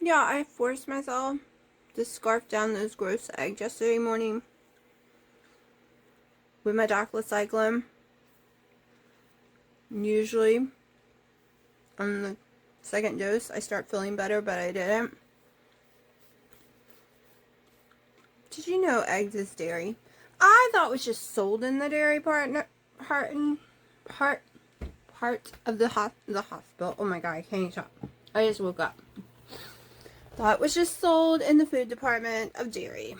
Yeah, I forced myself to scarf down those gross eggs yesterday morning with my doxycycline. Usually, on the second dose, I start feeling better, but I didn't. Did you know eggs is dairy? I thought it was just sold in the dairy part of the hospital. Oh my god, I can't talk. I just woke up. Thought it was just sold in the food department of dairy.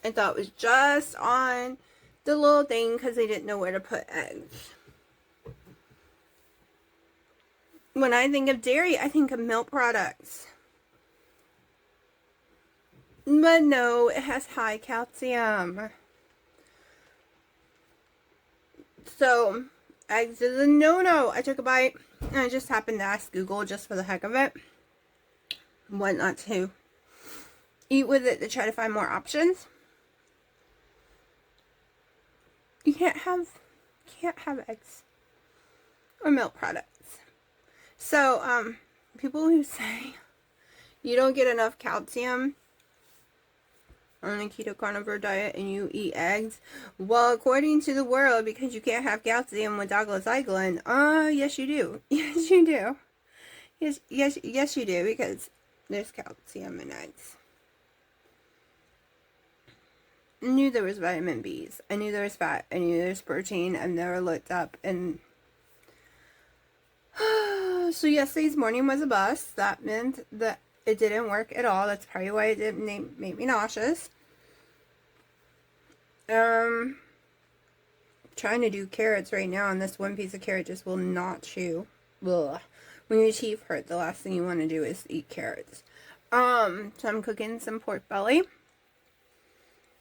I thought it was just on the little thing because they didn't know where to put eggs. When I think of dairy, I think of milk products. But no, it has high calcium. So, eggs is a no-no. I took a bite and I just happened to ask Google just for the heck of it what not to eat with it to try to find more options. You can't have eggs or milk products. So, people who say you don't get enough calcium on a keto carnivore diet and you eat eggs, well, according to the world, because you can't have calcium with doxycycline, yes you do. Yes you do. Yes you do, because there's calcium in eggs. I knew there was vitamin B's. I knew there was fat. I knew there was protein. I've never looked up. And so yesterday's morning was a bust. That meant that it didn't work at all. That's probably why it didn't make me nauseous. Trying to do carrots right now, and this one piece of carrot just will not chew. Ugh. When your teeth hurt, the last thing you want to do is eat carrots. So I'm cooking some pork belly.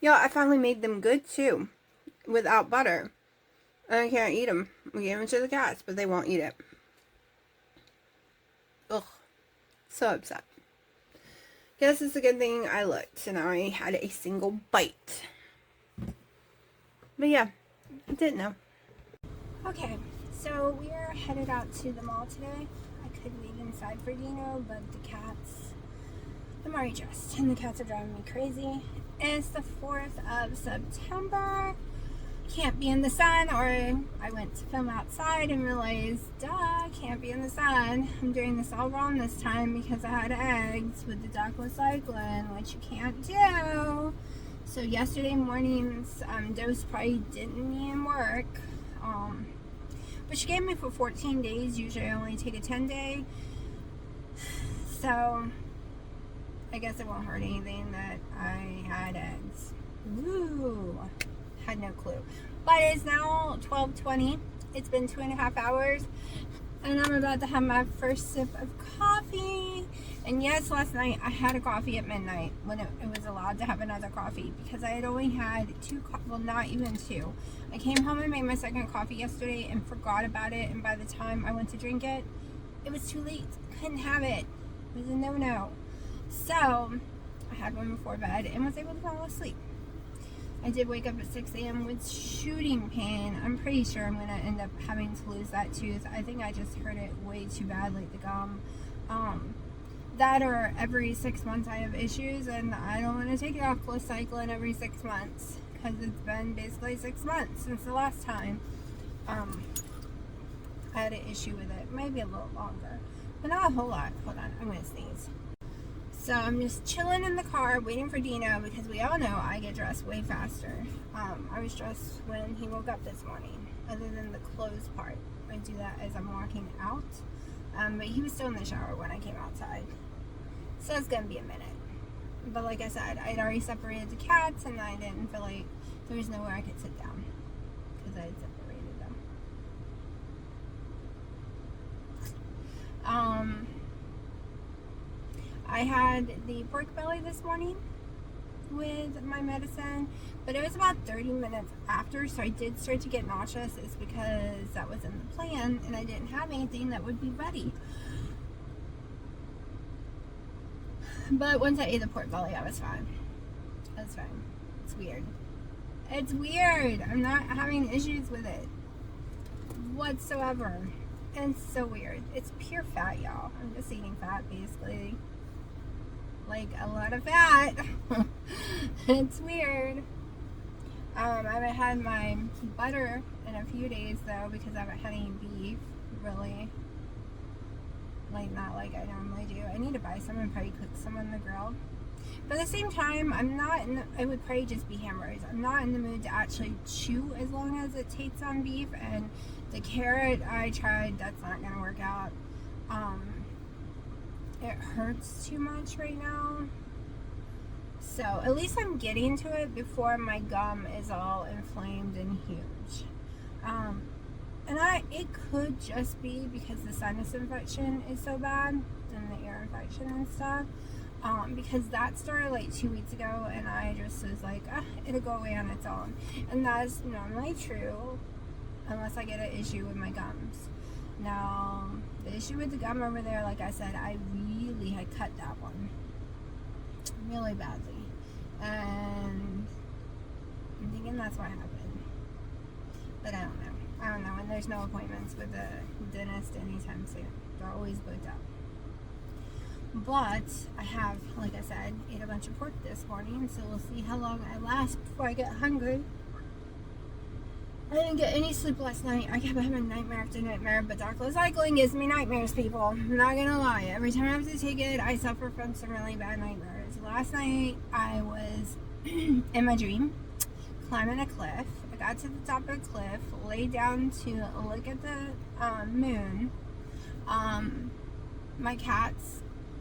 Yeah, I finally made them good too, without butter. And I can't eat them. We gave them to the cats, but they won't eat it. Ugh. So upset. Guess it's a good thing I looked and I had a single bite. But yeah, I didn't know. Okay, so we are headed out to the mall today. I could wait inside for Dino, but the cats, I'm already dressed and the cats are driving me crazy. It's the 4th of September. Can't be in the sun, or I went to film outside and realized, duh, can't be in the sun. I'm doing this all wrong this time because I had eggs with the doxycycline, which you can't do. So yesterday morning's dose probably didn't even work. But she gave me for 14 days. Usually I only take a 10-day. So I guess it won't hurt anything that I had eggs. Woo! Had no clue. But it's now 12:20. It's been 2.5 hours. And I'm about to have my first sip of coffee. And yes, last night I had a coffee at midnight when it was allowed to have another coffee. Because I had only had well, not even two. I came home and made my second coffee yesterday and forgot about it. And by the time I went to drink it, it was too late. Couldn't have it. It was a no-no. So, I had one before bed and was able to fall asleep. I did wake up at 6 a.m. with shooting pain. I'm pretty sure I'm going to end up having to lose that tooth. I think I just hurt it way too bad, like the gum. That or every 6 months I have issues, and I don't want to take it off doxycycline every 6 months. Because it's been basically 6 months since the last time I had an issue with it. Maybe a little longer. But not a whole lot. Hold on, I'm going to sneeze. So I'm just chilling in the car waiting for Dino because we all know I get dressed way faster. I was dressed when he woke up this morning, other than the clothes part. I do that as I'm walking out. But he was still in the shower when I came outside. So it's going to be a minute. But like I said, I'd already separated the cats and I didn't feel like there was nowhere I could sit down because I had separated them. I had the pork belly this morning with my medicine, but it was about 30 minutes after, so I did start to get nauseous. It's because that was in the plan and I didn't have anything that would be ready. But once I ate the pork belly, I was fine. I was fine. It's weird. It's weird. I'm not having issues with it whatsoever. And it's so weird. It's pure fat, y'all. I'm just eating fat, basically. like a lot of fat. It's weird. I haven't had my butter in a few days though, because I haven't had any beef, really. Like, not like I normally do. I need to buy some and probably cook some on the grill. But at the same time, it would probably just be hamburgers. I'm not in the mood to actually chew as long as it takes on beef. And the carrot I tried, that's not going to work out. It hurts too much right now. So at least I'm getting to it before my gum is all inflamed and huge. And it could just be because the sinus infection is so bad and the ear infection and stuff. Because that started like 2 weeks ago, and I just was like, it'll go away on its own. And that's normally true unless I get an issue with my gums. Now, the issue with the gum over there, like I said, I really had cut that one really badly. And I'm thinking that's what happened. But I don't know. And there's no appointments with the dentist anytime soon. They're always booked up. But I have, like I said, ate a bunch of pork this morning, so we'll see how long I last before I get hungry. I didn't get any sleep last night. I kept having nightmare after nightmare, but doxycycline gives me nightmares, people. I'm not gonna lie. Every time I have to take it, I suffer from some really bad nightmares. Last night, I was in my dream, climbing a cliff. I got to the top of the cliff, laid down to look at the moon. My cats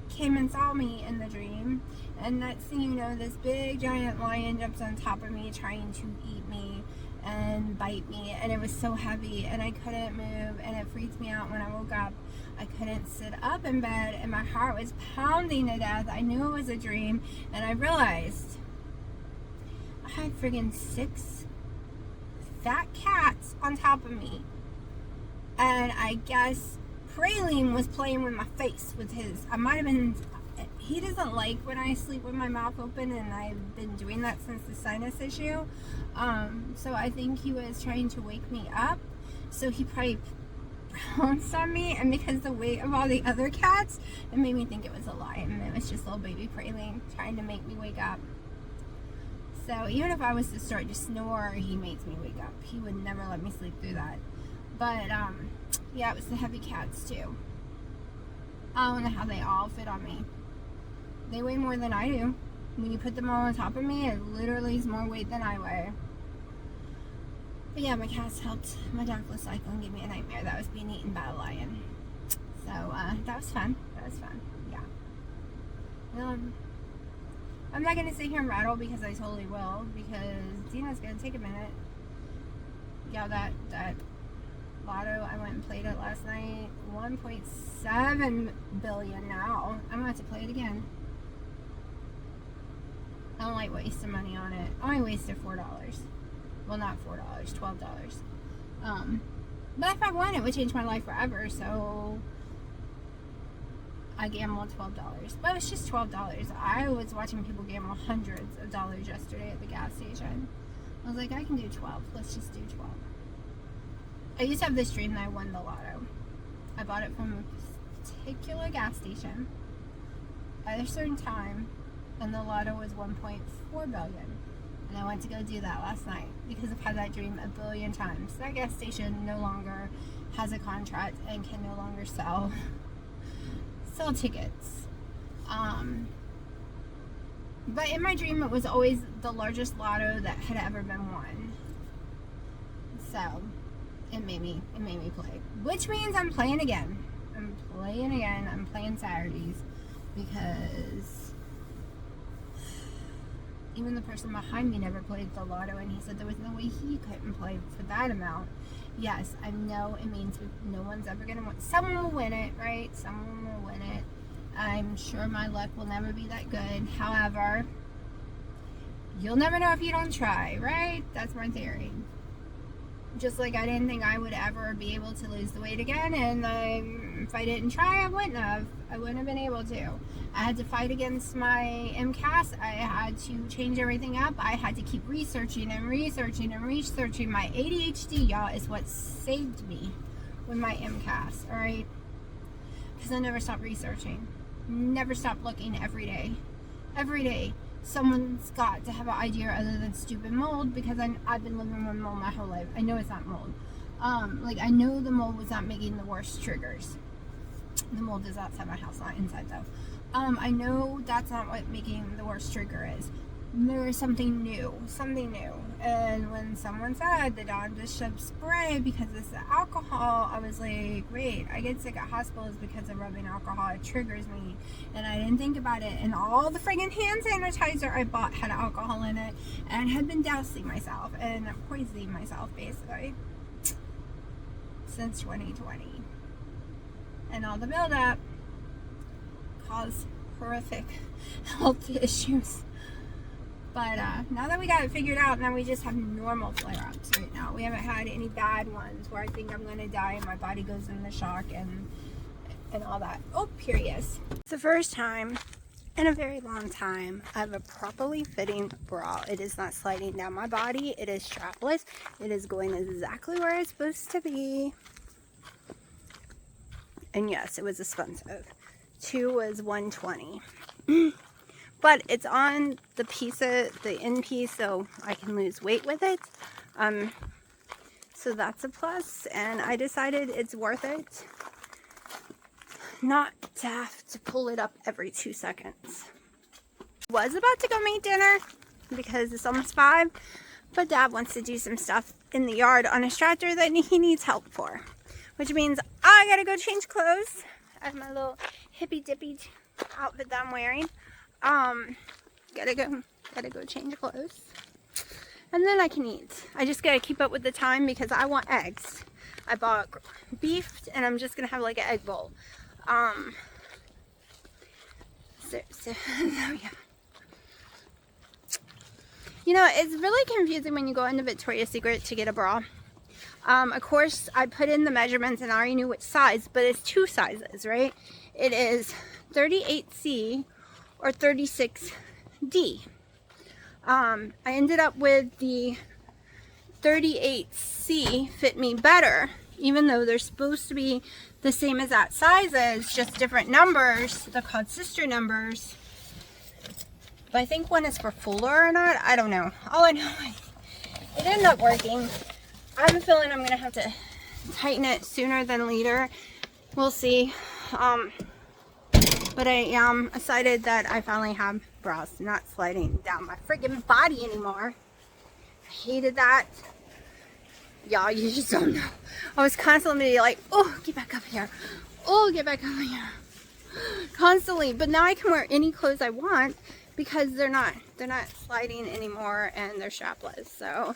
came and saw me in the dream, and next thing you know, this big giant lion jumps on top of me trying to eat me and bite me, and it was so heavy and I couldn't move, and it freaked me out. When I woke up, I couldn't sit up in bed and my heart was pounding to death. I knew it was a dream, and I realized I had friggin' 6 fat cats on top of me, and I guess Praline was playing with my face with his, he doesn't like when I sleep with my mouth open, and I've been doing that since the sinus issue. So I think he was trying to wake me up. So he probably pounced on me, and because the weight of all the other cats, it made me think it was a lion. It was just little baby Praline trying to make me wake up. So even if I was to start to snore, he makes me wake up. He would never let me sleep through that. But yeah, it was the heavy cats too. I don't know how they all fit on me. They weigh more than I do. When you put them all on top of me, it literally is more weight than I weigh. But yeah, my cats helped my doxycycline give me a nightmare that I was being eaten by a lion. So that was fun. Yeah. I'm not gonna sit here and rattle because I totally will, because Dina's gonna take a minute. Yeah, that lotto, I went and played it last night. 1.7 billion now. I'm gonna have to play it again. I don't like wasting money on it. I only wasted $4. Well, not $4, $12. But if I won, it would change my life forever. So I gambled $12. But it was just $12. I was watching people gamble hundreds of dollars yesterday at the gas station. I was like, I can do 12. Let's just do 12. I used to have this dream that I won the lotto. I bought it from a particular gas station at a certain time, and the lotto was 1.4 billion. And I went to go do that last night because I've had that dream a billion times. That gas station no longer has a contract and can no longer sell tickets. But in my dream, it was always the largest lotto that had ever been won. So it made me play, which means I'm playing again. I'm playing Saturdays, because even the person behind me never played the lotto, and he said there was no way he couldn't play for that amount. Yes, I know it means no one's ever gonna win. Someone will win it, right? Someone will win it. I'm sure my luck will never be that good. However, you'll never know if you don't try, right? That's my theory. Just like I didn't think I would ever be able to lose the weight again, and if I didn't try, I wouldn't have. I wouldn't have been able to. I had to fight against my MCAS. I had to change everything up. I had to keep researching and researching and researching. My ADHD, y'all, is what saved me with my MCAS, alright? Because I never stopped researching. Never stopped looking every day. every day someone's got to have an idea other than stupid mold, because I've been living with mold my whole life. I know it's not mold. Like, I know the mold was not making the worst triggers. The mold is outside my house, not inside though. I know that's not what making the worst trigger is. There is something new. And when someone said the Dawn Bishop spray because it's the alcohol, I was like, wait, I get sick at hospitals because of rubbing alcohol. It triggers me. And I didn't think about it. And all the friggin' hand sanitizer I bought had alcohol in it, and had been dousing myself and poisoning myself basically since 2020. And all the buildup caused horrific health issues. But now that we got it figured out, now we just have normal flare-ups right now. We haven't had any bad ones where I think I'm going to die and my body goes into shock and all that. Oh, here he is. It's the first time in a very long time I have a properly fitting bra. It is not sliding down my body. It is strapless. It is going exactly where it's supposed to be. And yes, it was expensive. 2 was $120. But it's on the piece of the end piece, so I can lose weight with it. So that's a plus, and I decided it's worth it not to have to pull it up every 2 seconds. Was about to go make dinner because it's almost 5, but Dad wants to do some stuff in the yard on a tractor that he needs help for, which means I gotta go change clothes. I have my little hippy dippy outfit that I'm wearing. Gotta go change clothes, and then I can eat. I just gotta keep up with the time because I want eggs. I bought beef, and I'm just gonna have like an egg bowl. So yeah. You know, it's really confusing when you go into Victoria's Secret to get a bra. Of course, I put in the measurements and I already knew which size, but it's 2 sizes, right? It is 38C or 36D. I ended up with the 38C fit me better, even though they're supposed to be the same as that sizes, just different numbers. They're called sister numbers. But I think one is for fuller or not. I don't know. All I know is it ended up working. I have a feeling I'm going to have to tighten it sooner than later. We'll see. But I am excited that I finally have bras not sliding down my freaking body anymore. I hated that. Y'all, you just don't know. I was constantly like, oh, get back up here. Oh, get back up here. Constantly. But now I can wear any clothes I want because they're not sliding anymore and they're strapless. So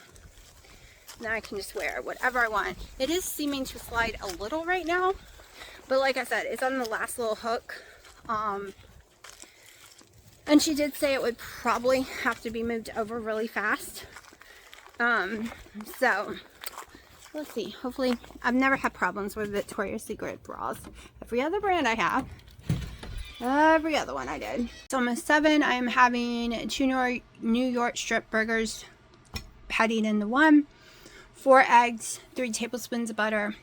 now I can just wear whatever I want. It is seeming to slide a little right now. But like I said, it's on the last little hook. And she did say it would probably have to be moved over really fast. So let's see. Hopefully, I've never had problems with Victoria's Secret bras. Every other brand I have. Every other one I did. It's almost 7. I am having 2 New York strip burgers patted into 1. 4 eggs, 3 tablespoons of butter.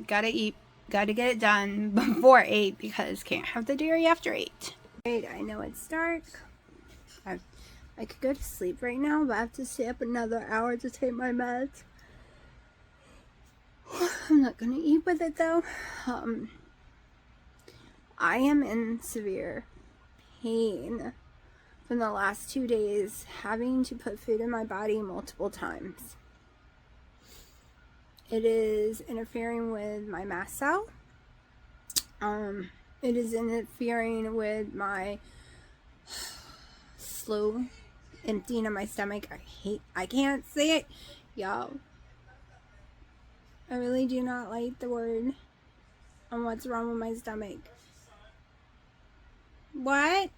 Gotta eat. Gotta get it done before 8 because can't have the dairy after 8. Right, I know it's dark. I could go to sleep right now, but I have to stay up another hour to take my meds. I'm not gonna eat with it though. I am in severe pain from the last 2 days, having to put food in my body multiple times. It is interfering with my mast cell. It is interfering with my slow emptying of my stomach. I can't say it, y'all. I really do not like the word on what's wrong with my stomach. What?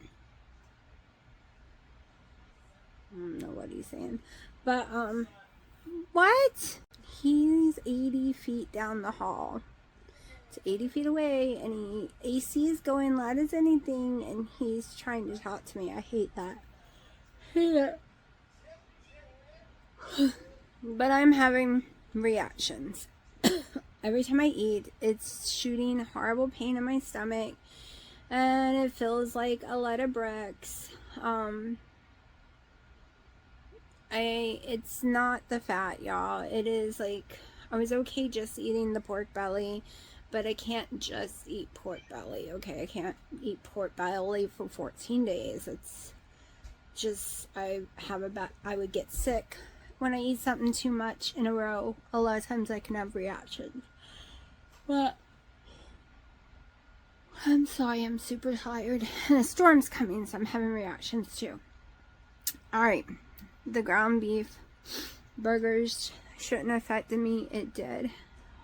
I don't know what he's saying. But, what? He's 80 feet down the hall. It's 80 feet away, and AC is going loud as anything, and he's trying to talk to me. I hate that. But I'm having reactions. Every time I eat, it's shooting horrible pain in my stomach, and it feels like a lot of bricks. It's not the fat, y'all. It is like, I was okay just eating the pork belly, but I can't just eat pork belly, okay? I can't eat pork belly for 14 days. It's just, I would get sick when I eat something too much in a row. A lot of times I can have reactions. But I'm sorry, I'm super tired. And a storm's coming, so I'm having reactions too. Alright, the ground beef burgers shouldn't have affected me. It did.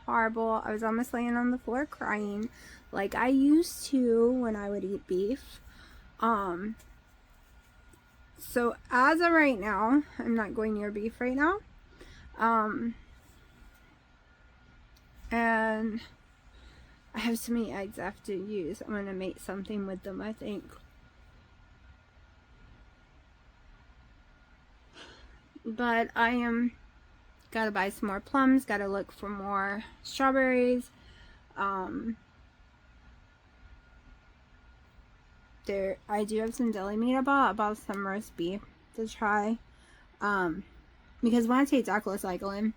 Horrible. I was almost laying on the floor crying like I used to when I would eat beef. So as of right now, I'm not going near beef right now. And I have so many eggs I have to use. I'm going to make something with them, I think. But I am gotta buy some more plums, gotta look for more strawberries. I do have some deli meat I bought some roast beef to try. Because when I take doxycycline,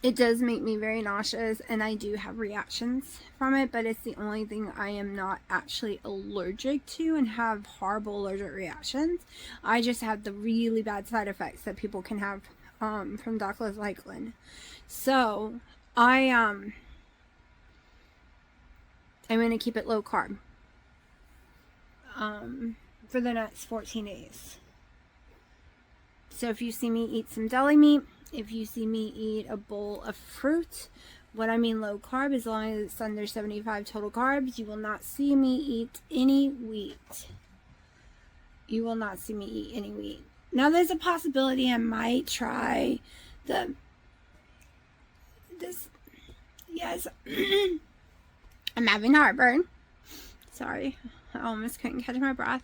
it does make me very nauseous, and I do have reactions from it, but it's the only thing I am not actually allergic to and have horrible allergic reactions. I just have the really bad side effects that people can have from doxycycline. So I'm going to keep it low carb for the next 14 days. So if you see me eat some deli meat, if you see me eat a bowl of fruit, what I mean low carb, as long as it's under 75 total carbs, you will not see me eat any wheat. You will not see me eat any wheat. Now there's a possibility I might try yes, I'm having heartburn. Sorry, I almost couldn't catch my breath.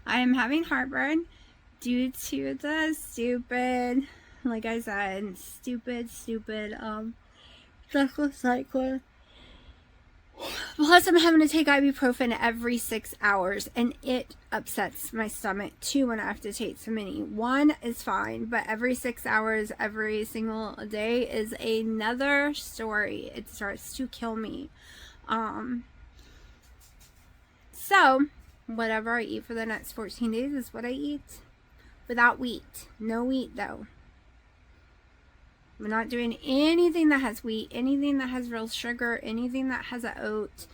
I am having heartburn due to the stupid, like I said, stupid doxycycline. Plus I'm having to take ibuprofen every 6 hours, and it upsets my stomach too when I have to take so many. One is fine, but every 6 hours, every single day is another story. It starts to kill me. So whatever I eat for the next 14 days is what I eat. Without wheat. No wheat though. We're not doing anything that has wheat, anything that has real sugar, anything that has an oat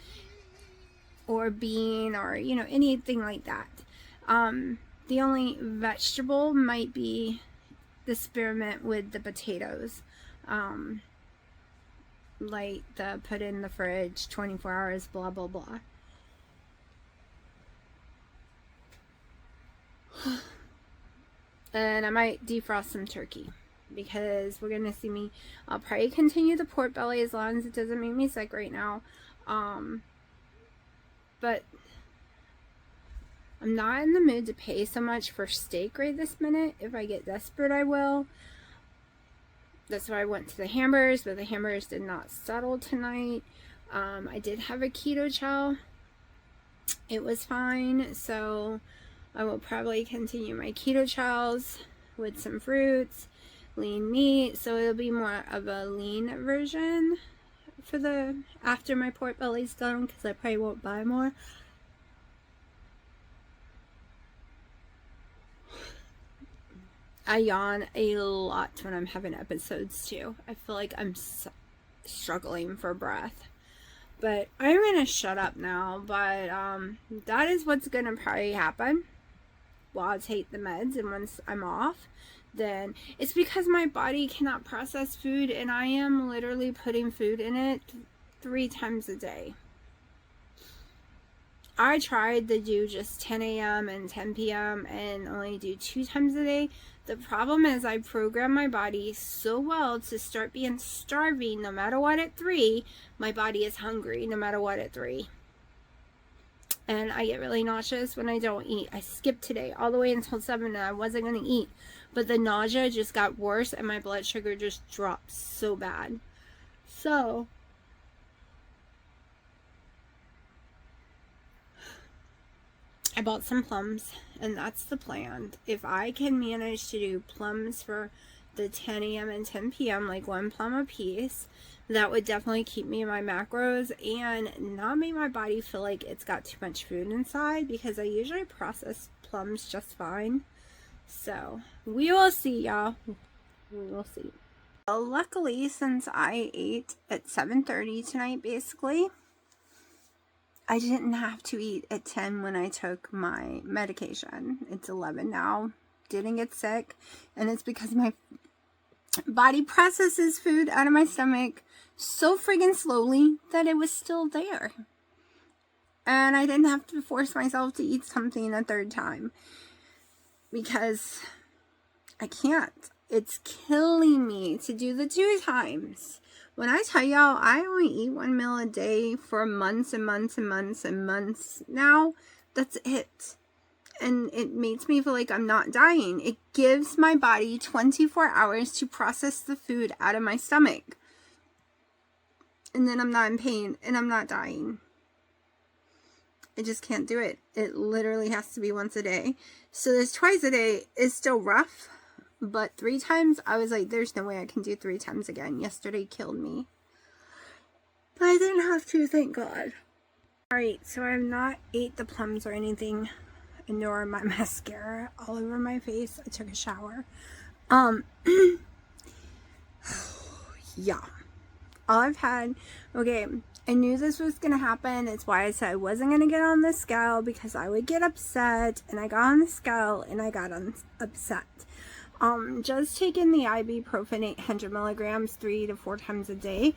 or bean or, anything like that. The only vegetable might be the spearmint with the potatoes. Like the put in the fridge 24 hours, blah, blah, blah. And I might defrost some turkey, because we're gonna see me. I'll probably continue the pork belly as long as it doesn't make me sick right now. But I'm not in the mood to pay so much for steak right this minute. If I get desperate, I will. That's why I went to the hamburgers, but the hamburgers did not settle tonight. I did have a keto chow. It was fine, so I will probably continue my keto chows with some fruits, lean meat, so it'll be more of a lean version for after my pork belly's done, because I probably won't buy more. I yawn a lot when I'm having episodes too. I feel like I'm struggling for breath. But I'm gonna shut up now, but that is what's gonna probably happen while I take the meds. And once I'm off, then it's because my body cannot process food, and I am literally putting food in it 3 times a day. I tried to do just 10 a.m. and 10 p.m. and only do 2 times a day. The problem is I program my body so well to start being starving no matter what at 3. My body is hungry no matter what at 3. And I get really nauseous when I don't eat. I skipped today all the way until 7 and I wasn't going to eat. But the nausea just got worse and my blood sugar just dropped so bad. So I bought some plums, and that's the plan. If I can manage to do plums for the 10 a.m. and 10 p.m., like 1 plum a piece, that would definitely keep me in my macros and not make my body feel like it's got too much food inside, because I usually process plums just fine. So we will see, y'all. We will see. Well, luckily, since I ate at 7:30 tonight, basically, I didn't have to eat at 10 when I took my medication. It's 11 now. Didn't get sick. And it's because my body processes food out of my stomach so friggin' slowly that it was still there. And I didn't have to force myself to eat something a third time, because I can't. It's killing me to do the 2 times. When I tell y'all, I only eat 1 meal a day for months and months and months and months now. That's it. And it makes me feel like I'm not dying. It gives my body 24 hours to process the food out of my stomach. And then I'm not in pain and I'm not dying. I just can't do it. It literally has to be once a day. So this twice a day is still rough. But 3 times, I was like, there's no way I can do 3 times again. Yesterday killed me. But I didn't have to, thank God. Alright, so I have not ate the plums or anything, nor my mascara all over my face. I took a shower. Yeah. All I've had, okay, I knew this was going to happen. It's why I said I wasn't going to get on the scale, because I would get upset. And I got on the scale and I got upset. Just taking the ibuprofen 800 milligrams 3 to 4 times a day,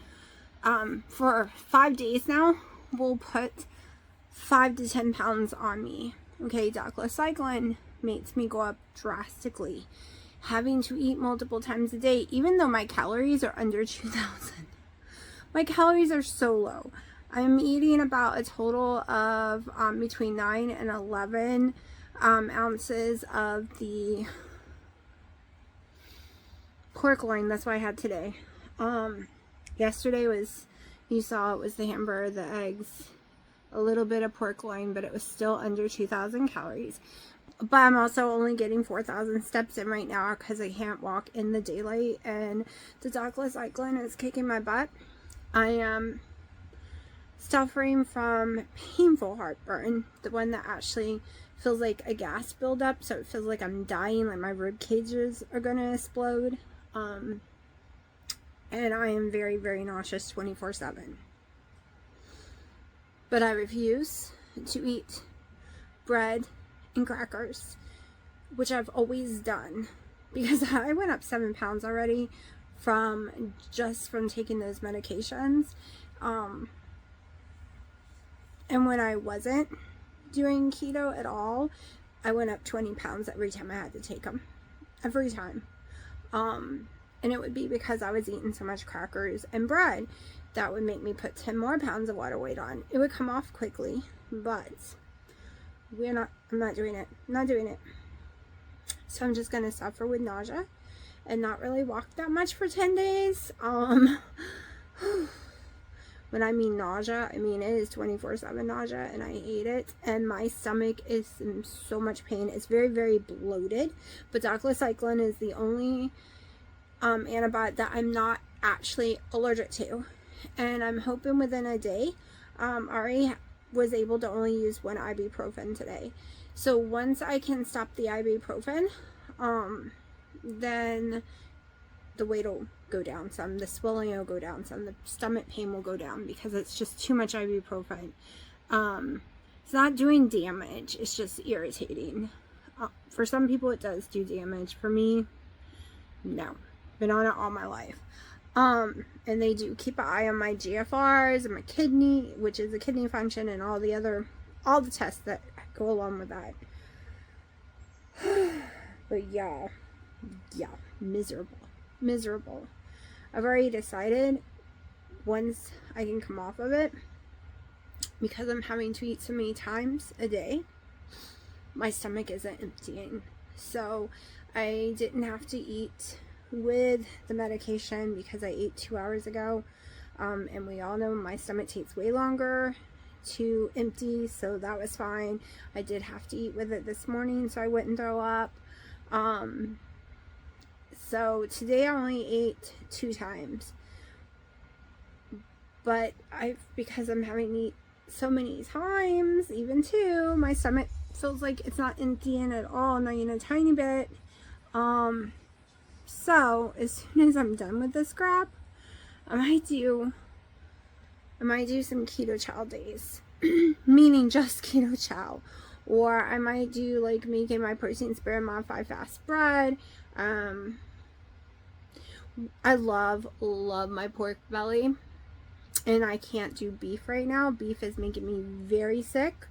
for 5 days now, will put 5 to 10 pounds on me. Okay, doxycycline makes me go up drastically. Having to eat multiple times a day, even though my calories are under 2,000. My calories are so low. I'm eating about a total of between 9 and 11 ounces of the pork loin. That's what I had today. Yesterday was, you saw, it was the hamburger, the eggs, a little bit of pork loin, but it was still under 2,000 calories. But I'm also only getting 4,000 steps in right now because I can't walk in the daylight, and the doxycycline is kicking my butt. I am suffering from painful heartburn, the one that actually feels like a gas buildup, so it feels like I'm dying, like my rib cages are gonna explode. And I am very, very nauseous 24/7. But I refuse to eat bread and crackers, which I've always done, because I went up 7 pounds already from taking those medications. And when I wasn't doing keto at all, I went up 20 pounds every time I had to take them. Every time. And it would be because I was eating so much crackers and bread that would make me put 10 more pounds of water weight on. It would come off quickly, but I'm not doing it. I'm not doing it. So I'm just going to suffer with nausea and not really walk that much for 10 days. When I mean nausea, I mean it is 24/7 nausea, and I hate it. And my stomach is in so much pain. It's very, very bloated. But doxycycline is the only antibiotic that I'm not actually allergic to. And I'm hoping within a day, Ari was able to only use 1 ibuprofen today. So once I can stop the ibuprofen, then the weight will go down some, the swelling will go down some, the stomach pain will go down, because it's just too much ibuprofen. It's not doing damage, it's just irritating. For some people it does do damage. For me, no. Been on it all my life. And they do keep an eye on my GFRs and my kidney, which is the kidney function, and all the tests that go along with that. But yeah, miserable. I've already decided, once I can come off of it, because I'm having to eat so many times a day, my stomach isn't emptying. So I didn't have to eat with the medication because I ate 2 hours ago. And we all know my stomach takes way longer to empty, so that was fine. I did have to eat with it this morning so I wouldn't throw up. So today I only ate 2 times, but because I'm having to eat so many times, even 2, my stomach feels like it's not emptying at all, not even a tiny bit. So as soon as I'm done with this crap, I might do some keto chow days, meaning just keto chow, or I might do like making my protein spare modified fast bread. I love my pork belly, and I can't do beef right now. Beef is making me very sick,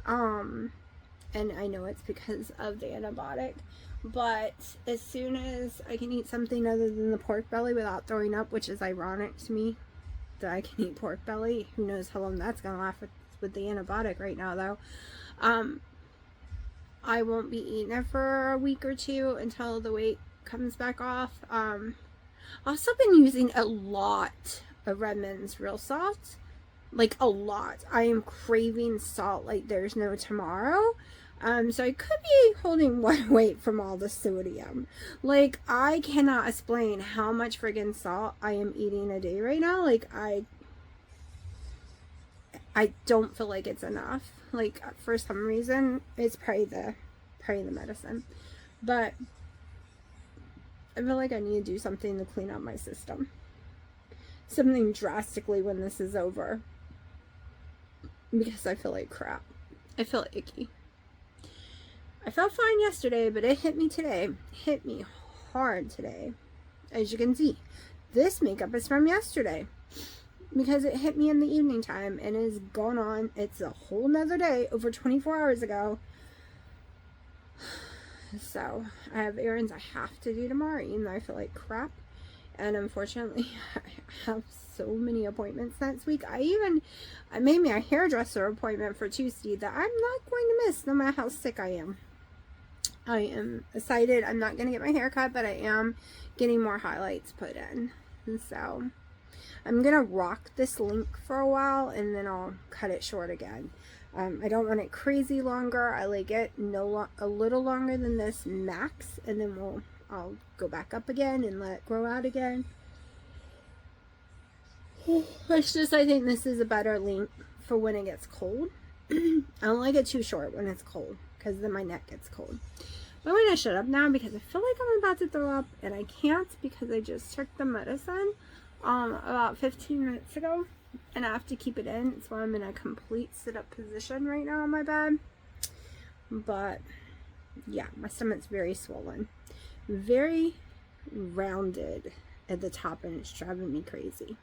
and I know it's because of the antibiotic, but as soon as I can eat something other than the pork belly without throwing up, which is ironic to me that I can eat pork belly, who knows how long that's gonna last with the antibiotic right now though. I won't be eating it for a week or 2 until the weight comes back off. I've also been using a lot of Redmond's Real Salt, like a lot. I am craving salt like there's no tomorrow. So I could be holding one weight from all the sodium. Like, I cannot explain how much friggin' salt I am eating a day right now. Like, I don't feel like it's enough. Like, for some reason, it's probably the medicine. But I feel like I need to do something to clean up my system. Something drastically when this is over. Because I feel like crap. I feel icky. I felt fine yesterday, but it hit me today. Hit me hard today. As you can see, this makeup is from yesterday, because it hit me in the evening time and is gone on. It's a whole nother day, over 24 hours ago. So I have errands I have to do tomorrow, even though I feel like crap. And unfortunately, I have so many appointments next week. I made me a hairdresser appointment for Tuesday that I'm not going to miss, no matter how sick I am. I am excited. I'm not going to get my hair cut, but I am getting more highlights put in. And so I'm going to rock this link for a while, and then I'll cut it short again. I don't want it crazy longer. I like it a little longer than this max, and then I'll go back up again and let it grow out again. It's just, I think this is a better length for when it gets cold. I don't like it too short when it's cold, because then my neck gets cold. But I'm going to shut up now because I feel like I'm about to throw up, and I can't because I just took the medicine about 15 minutes ago, and I have to keep it in. So I'm in a complete sit-up position right now on my bed. But yeah, my stomach's very swollen, very rounded at the top, and it's driving me crazy.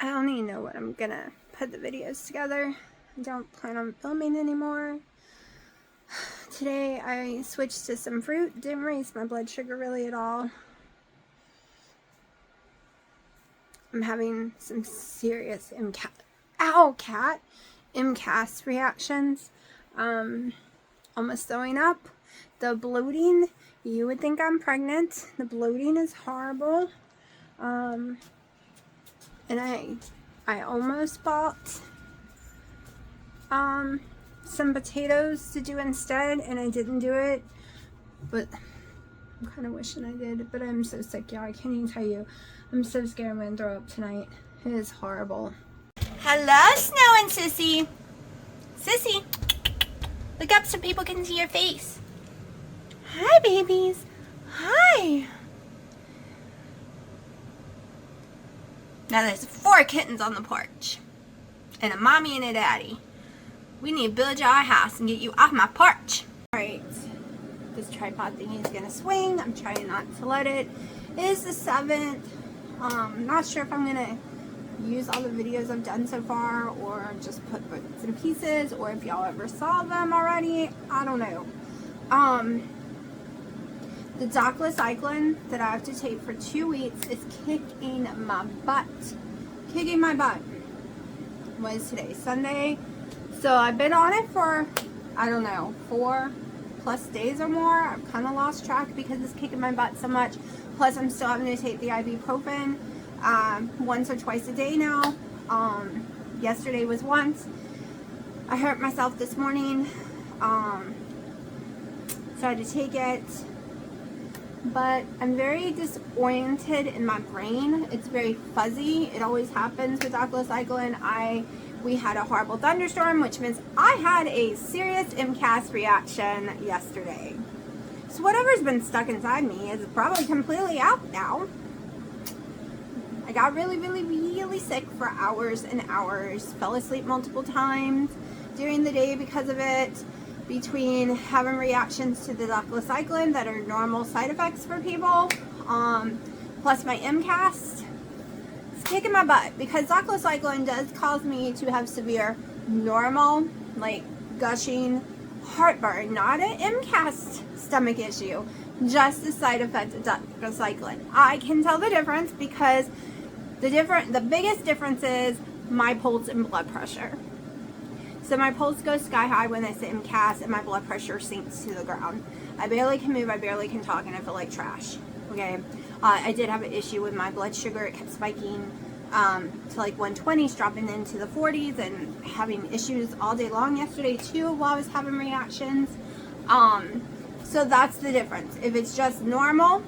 I don't even know what I'm gonna put the videos together. I don't plan on filming anymore. Today I switched to some fruit. Didn't raise my blood sugar really at all. I'm having some serious MCAS reactions. Almost throwing up. The bloating, you would think I'm pregnant. The bloating is horrible. And I almost bought some potatoes to do instead, and I didn't do it, but I'm kind of wishing I did. But I'm so sick, y'all. I can't even tell you. I'm so scared I'm gonna throw up tonight. It is horrible. Hello, Snow and Sissy. Sissy, look up so people can see your face. Hi, babies. Hi. Now there's 4 kittens on the porch, and a mommy and a daddy. We need to build you a house and get you off my porch. Alright, this tripod thing is gonna swing. I'm trying not to let it. It is the 7th. Not sure if I'm gonna use all the videos I've done so far, or just put bits and pieces, or if y'all ever saw them already. I don't know. The doxycycline that I have to take for 2 weeks is kicking my butt. Kicking my butt. What is today? Sunday. So I've been on it for, I don't know, 4+ days or more. I've kind of lost track because it's kicking my butt so much. Plus I'm still having to take the ibuprofen once or twice a day now. Yesterday was once. I hurt myself this morning, so I had to take it. But I'm very disoriented in my brain. It's very fuzzy. It always happens with doxycycline. We had a horrible thunderstorm, which means I had a serious MCAS reaction yesterday. So whatever's been stuck inside me is probably completely out now. I got really sick for hours and hours. Fell asleep multiple times during the day because of it. Between having reactions to the doxycycline that are normal side effects for people, plus my MCAS, it's kicking my butt because doxycycline does cause me to have severe normal, like gushing heartburn, not an MCAS stomach issue, just the side effect of doxycycline. I can tell the difference because the biggest difference is my pulse and blood pressure. So my pulse goes sky high when I sit in MCAS, and my blood pressure sinks to the ground. I barely can move, I barely can talk, and I feel like trash. Okay, I did have an issue with my blood sugar. It kept spiking to like 120s, dropping into the 40s, and having issues all day long yesterday too while I was having reactions. So that's the difference. If it's just normal,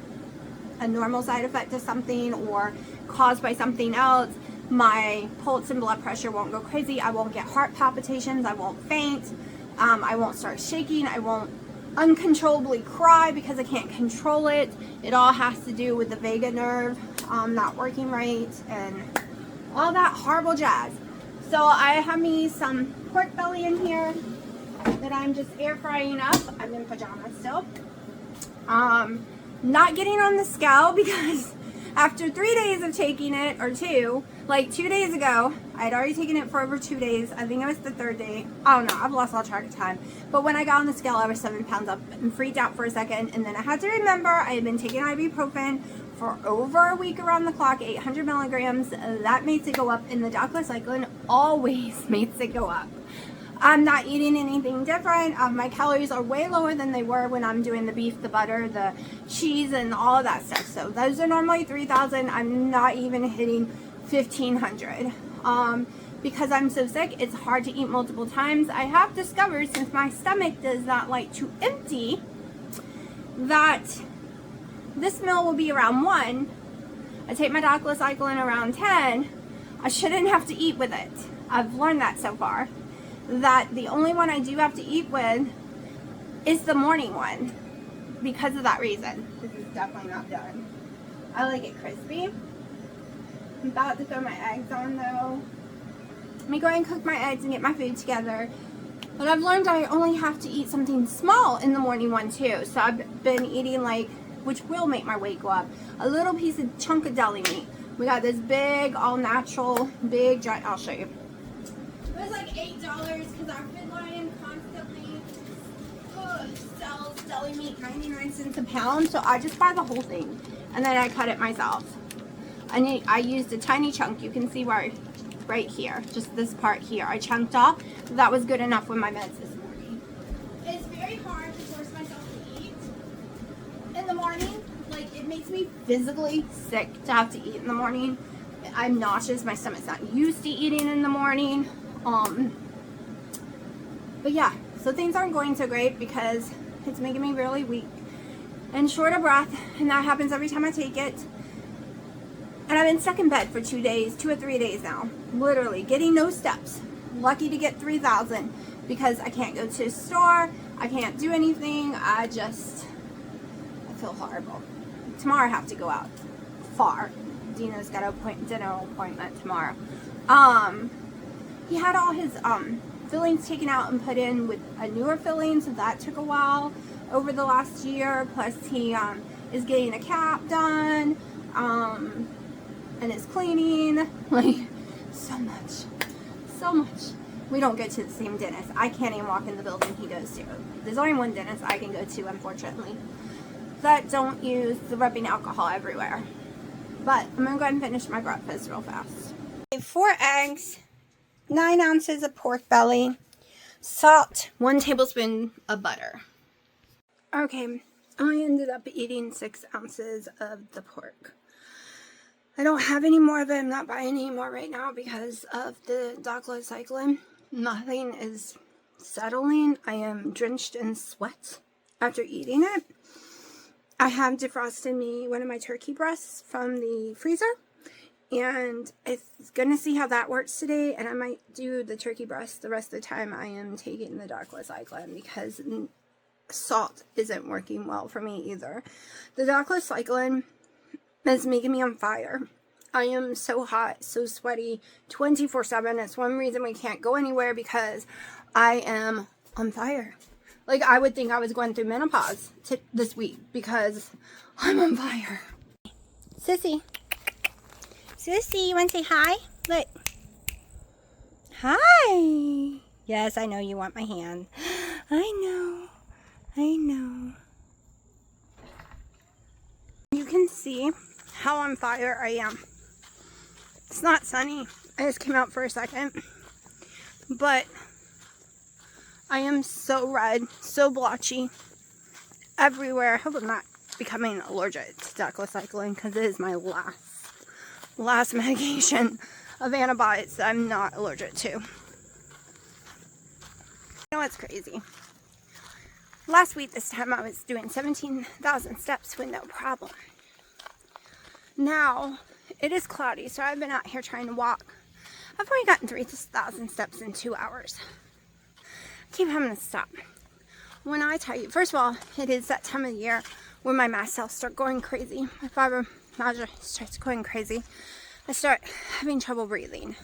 a normal side effect of something or caused by something else, my pulse and blood pressure won't go crazy. I won't get heart palpitations. I won't faint. I won't start shaking. I won't uncontrollably cry because I can't control it. It all has to do with the vagus nerve not working right and all that horrible jazz. So I have me some pork belly in here that I'm just air frying up. I'm in pajamas still. Not getting on the scale because after 3 days of taking it, or two, like 2 days ago, I had already taken it for over 2 days. I think it was the third day. I don't know. I've lost all track of time. But when I got on the scale, I was 7 pounds up and freaked out for a second. And then I had to remember I had been taking ibuprofen for over a week around the clock, 800 milligrams. That makes it go up, and the doxycycline always makes it go up. I'm not eating anything different. My calories are way lower than they were when I'm doing the beef, the butter, the cheese, and all of that stuff. So those are normally 3,000. I'm not even hitting 1,500. Because I'm so sick, it's hard to eat multiple times. I have discovered, since my stomach does not like to empty, that this meal will be around 1. I take my doxycycline around 10. I shouldn't have to eat with it. I've learned that so far. That the only one I do have to eat with is the morning one because of that reason. This is definitely not done. I like it crispy. I'm about to throw my eggs on though. Let me go ahead and cook my eggs and get my food together. But I've learned I only have to eat something small in the morning one too. So I've been eating, like, which will make my weight go up, a little chunk of deli meat. We got this big, all natural, big giant, I'll show you. It was like $8 because our Food Lion constantly sells deli meat 99 cents a pound. So I just buy the whole thing and then I cut it myself. I used a tiny chunk. You can see where, right here, just this part here, I chunked off. That was good enough with my meds this morning. It's very hard to force myself to eat in the morning. Like, it makes me physically sick to have to eat in the morning. I'm nauseous. My stomach's not used to eating in the morning. But yeah, so things aren't going so great because it's making me really weak and short of breath, and that happens every time I take it. And I've been stuck in bed for 2 days, 2 or 3 days now, literally getting no steps. Lucky to get 3,000 because I can't go to the store, I can't do anything. I feel horrible. Tomorrow I have to go out far. Dino's got a dinner appointment tomorrow. He had all his fillings taken out and put in with a newer filling, so that took a while over the last year. Plus he is getting a cap done, and is cleaning, like, so much. We don't go to the same dentist. I can't even walk in the building he goes to. There's only one dentist I can go to, unfortunately, that don't use the rubbing alcohol everywhere. But I'm gonna go ahead and finish my breakfast real fast. 4 eggs, 9 ounces of pork belly, salt, 1 tablespoon of butter. Okay, I ended up eating 6 ounces of the pork. I don't have any more of it. I'm not buying any more right now because of the doxycycline. Nothing is settling. I am drenched in sweat after eating it. I have defrosted me one of my turkey breasts from the freezer, and it's gonna see how that works today, and I might do the turkey breast the rest of the time I am taking the doxycycline, because salt isn't working well for me either. The doxycycline is making me on fire. I am so hot, so sweaty, 24/7. It's one reason we can't go anywhere, because I am on fire. Like, I would think I was going through menopause this week, because I'm on fire. Sissy. Sissy, you want to say hi? Look. Hi. Yes, I know you want my hand. I know. I know. You can see how on fire I am. It's not sunny. I just came out for a second. But I am so red, so blotchy everywhere. I hope I'm not becoming allergic to doxycycline, because it is my last medication of antibiotics that I'm not allergic to. You know what's crazy? Last week this time I was doing 17,000 steps with no problem. Now it is cloudy, so I've been out here trying to walk. I've only gotten 3,000 steps in 2 hours. I keep having to stop. When I tell you, first of all, it is that time of the year where my mast cells start going crazy. My fibromyalgia starts going crazy. I start having trouble breathing.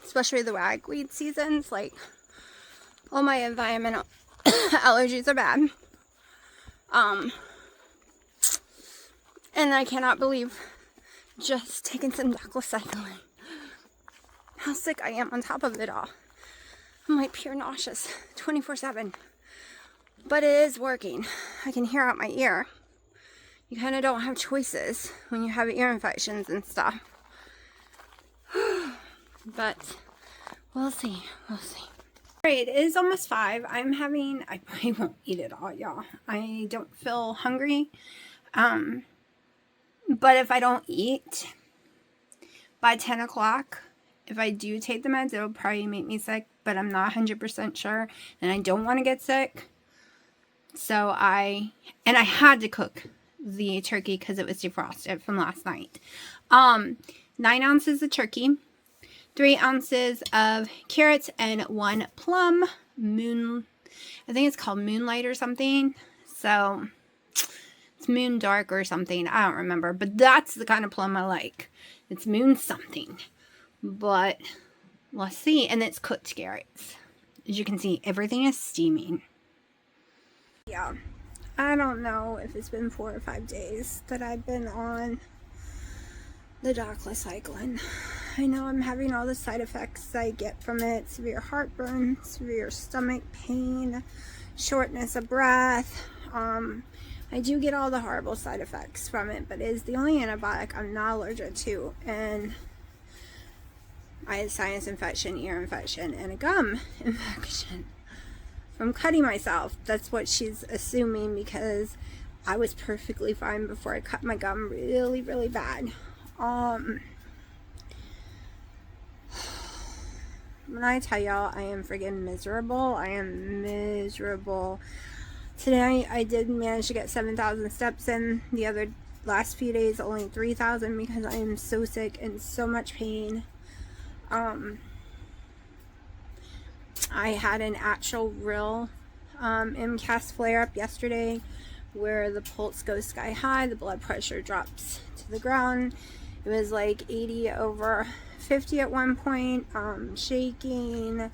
Especially the ragweed seasons. Like, all my environmental allergies are bad. And I cannot believe just taking some doxycycline, how sick I am on top of it all. I'm like pure nauseous 24/7. But it is working. I can hear out my ear. You kind of don't have choices when you have ear infections and stuff. But we'll see. We'll see. Alright, it is almost 5. I probably won't eat it all, y'all. I don't feel hungry. But if I don't eat by 10 o'clock, if I do take the meds, it'll probably make me sick, but I'm not 100% sure, and I don't want to get sick. So I had to cook the turkey because it was defrosted from last night. 9 ounces of turkey, 3 ounces of carrots, and 1 plum. I think it's called Moonlight or something. So it's Moon Dark or something. I don't remember. But that's the kind of plum I like. It's Moon something. But let's see. And it's cooked carrots. As you can see, everything is steaming. Yeah. I don't know if it's been 4 or 5 days that I've been on the doxycycline. I know I'm having all the side effects I get from it. Severe heartburn, severe stomach pain, shortness of breath. I do get all the horrible side effects from it, but it is the only antibiotic I'm not allergic to. And I had sinus infection, ear infection, and a gum infection from cutting myself. That's what she's assuming, because I was perfectly fine before I cut my gum really, really bad. When I tell y'all I am friggin' miserable, I am miserable. Today I did manage to get 7,000 steps in. The last few days only 3,000, because I am so sick and so much pain. I had an actual real MCAS flare up yesterday, where the pulse goes sky high, the blood pressure drops to the ground. It was like 80/50 at one point, shaking,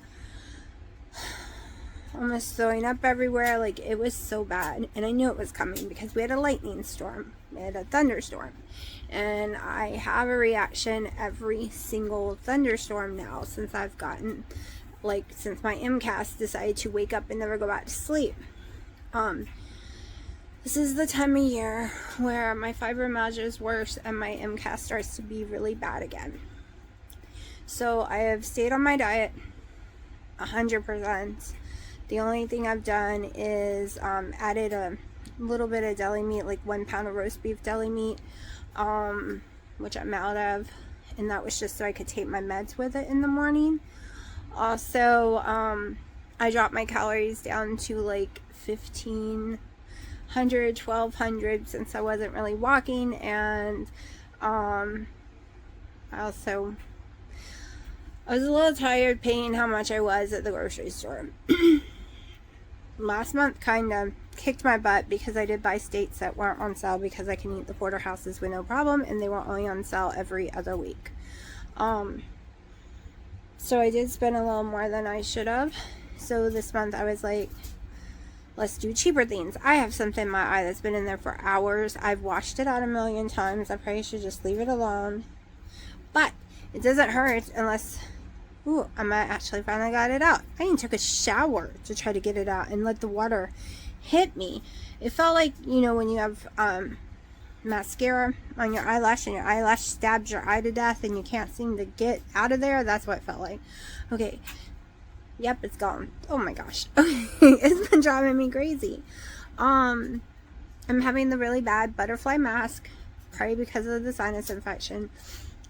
almost throwing up everywhere. Like, it was so bad, and I knew it was coming because we had a lightning storm, we had a thunderstorm, and I have a reaction every single thunderstorm now since I've gotten, since my MCAS decided to wake up and never go back to sleep. This is the time of year where my fibromyalgia is worse and my MCAS starts to be really bad again. So I have stayed on my diet 100%. The only thing I've done is added a little bit of deli meat, like 1 pound of roast beef deli meat, which I'm out of, and that was just so I could take my meds with it in the morning. Also, I dropped my calories down to like 1,500, 1,200 since I wasn't really walking, and I was a little tired paying how much I was at the grocery store. Last month kind of kicked my butt because I did buy steaks that weren't on sale because I can eat the porterhouses with no problem, and they were only on sale every other week. So I did spend a little more than I should have. So this month I was like, let's do cheaper things. I have something in my eye that's been in there for hours. I've washed it out a million times. I probably should just leave it alone. But it doesn't hurt unless... Ooh, I might actually finally got it out. I even took a shower to try to get it out and let the water hit me. It felt like, you know, when you have mascara on your eyelash and your eyelash stabs your eye to death and you can't seem to get out of there. That's what it felt like. Okay. Yep, it's gone. Oh my gosh. It's been driving me crazy. I'm having the really bad butterfly mask, probably because of the sinus infection.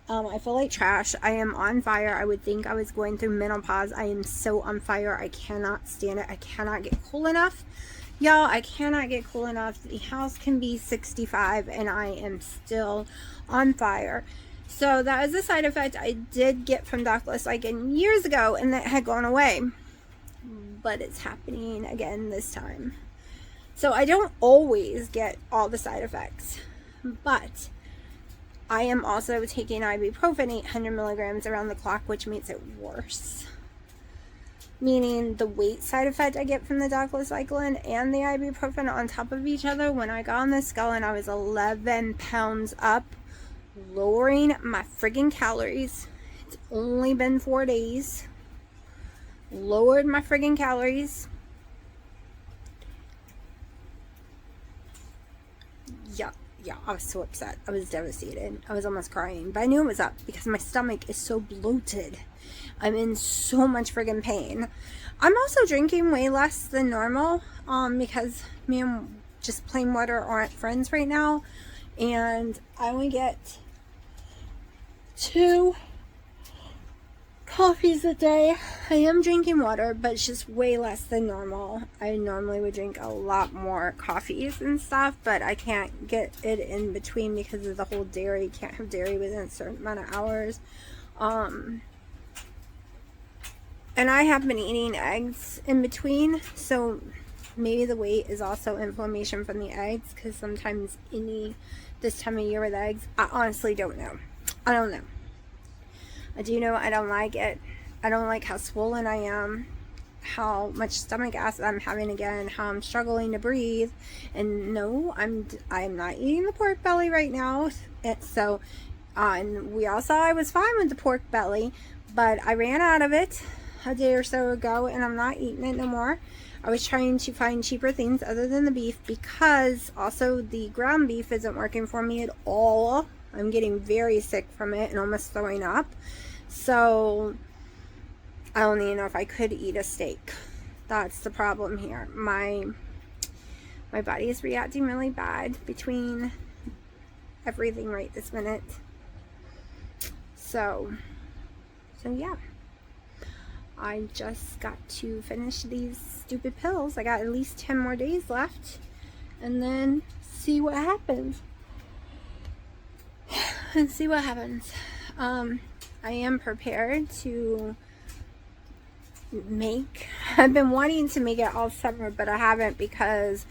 I feel like trash. I am on fire. I would think I was going through menopause. I am so on fire. I cannot stand it. I cannot get cool enough. Y'all, I cannot get cool enough. The house can be 65 and I am still on fire. So that is a side effect I did get from Douglas like years ago, and that had gone away. But it's happening again this time. So I don't always get all the side effects. But I am also taking ibuprofen 800 milligrams around the clock, which makes it worse. Meaning the weight side effect I get from the doxycycline and the ibuprofen on top of each other. When I got on the scale and I was 11 pounds up, lowering my friggin' calories. It's only been 4 days. Lowered my friggin' calories. Yeah, I was so upset. I was devastated. I was almost crying. But I knew it was up because my stomach is so bloated. I'm in so much friggin' pain. I'm also drinking way less than normal because me and just plain water aren't friends right now. And I only get 2 coffees a day. I am drinking water, but it's just way less than normal. I normally would drink a lot more coffees and stuff, but I can't get it in between because of the whole dairy. You can't have dairy within a certain amount of hours. And I have been eating eggs in between, so maybe the weight is also inflammation from the eggs, because sometimes this time of year with eggs, I honestly don't know. I don't know. I do know I don't like it. I don't like how swollen I am, how much stomach acid I'm having again, how I'm struggling to breathe. And no, I'm not eating the pork belly right now. So, and we all saw I was fine with the pork belly, but I ran out of it a day or so ago, and I'm not eating it no more. I was trying to find cheaper things other than the beef, because also the ground beef isn't working for me at all. I'm getting very sick from it and almost throwing up. So I don't even know if I could eat a steak. That's the problem here. My body is reacting really bad between everything right this minute. So yeah. I just got to finish these stupid pills. I got at least 10 more days left, and then see what happens. I am prepared to I've been wanting to make it all summer, but I haven't, because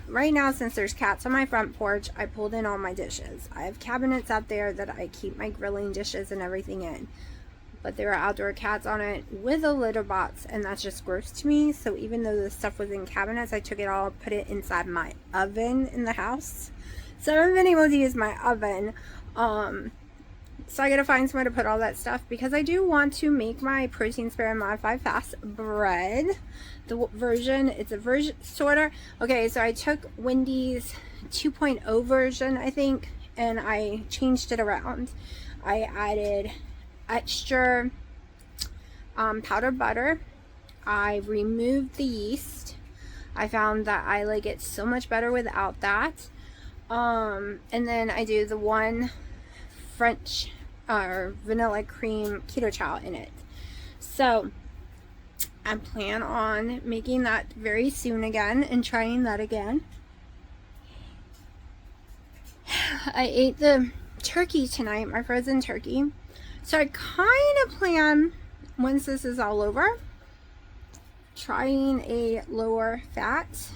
right now, since there's cats on my front porch, I pulled in all my dishes. I have cabinets out there that I keep my grilling dishes and everything in, but there are outdoor cats on it with a litter box, and that's just gross to me. So even though the stuff was in cabinets, I took it all, put it inside my oven in the house. So I haven't been able to use my oven. So I gotta find somewhere to put all that stuff, because I do want to make my protein spare and modified fast bread. It's a version sorter. Okay, so I took Wendy's 2.0 version, I think, and I changed it around. I added extra powdered butter. I removed the yeast. I found that I like it so much better without that. And then I do the one French or vanilla cream keto chow in it. So I plan on making that very soon again and trying that again. I ate the turkey tonight, my frozen turkey. So I kind of plan, once this is all over, trying a lower fat.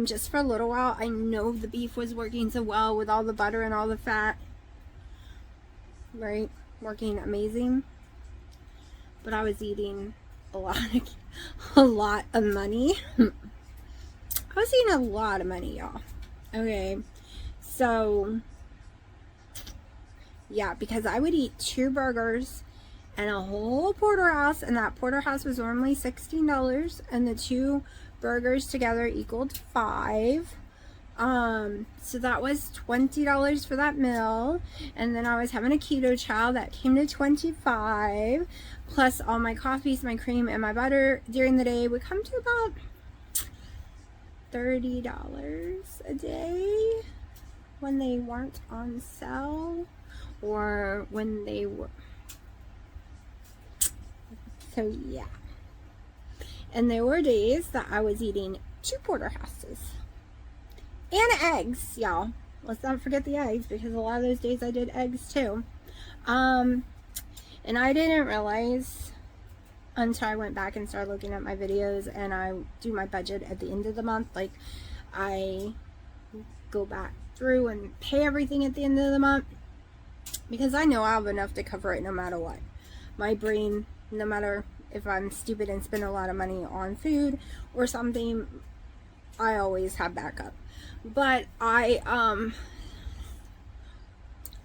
Just for a little while. I know the beef was working so well with all the butter and all the fat. Right? Working amazing. But I was eating a lot of money. I was eating a lot of money, y'all. Okay. So, yeah, because I would eat 2 burgers and a whole porterhouse, and that porterhouse was normally $16, and the 2 burgers together equaled $5. So that was $20 for that meal, and then I was having a keto chow that came to $25, plus all my coffees, my cream, and my butter during the day would come to about $30 a day when they weren't on sale, or when they were. So yeah, and there were days that I was eating 2 porterhouses and eggs, y'all. Let's not forget the eggs, because a lot of those days I did eggs too. And I didn't realize until I went back and started looking at my videos, and I do my budget at the end of the month. Like, I go back through and pay everything at the end of the month, because I know I have enough to cover it no matter what. My brain, no matter if I'm stupid and spend a lot of money on food or something, I always have backup. But I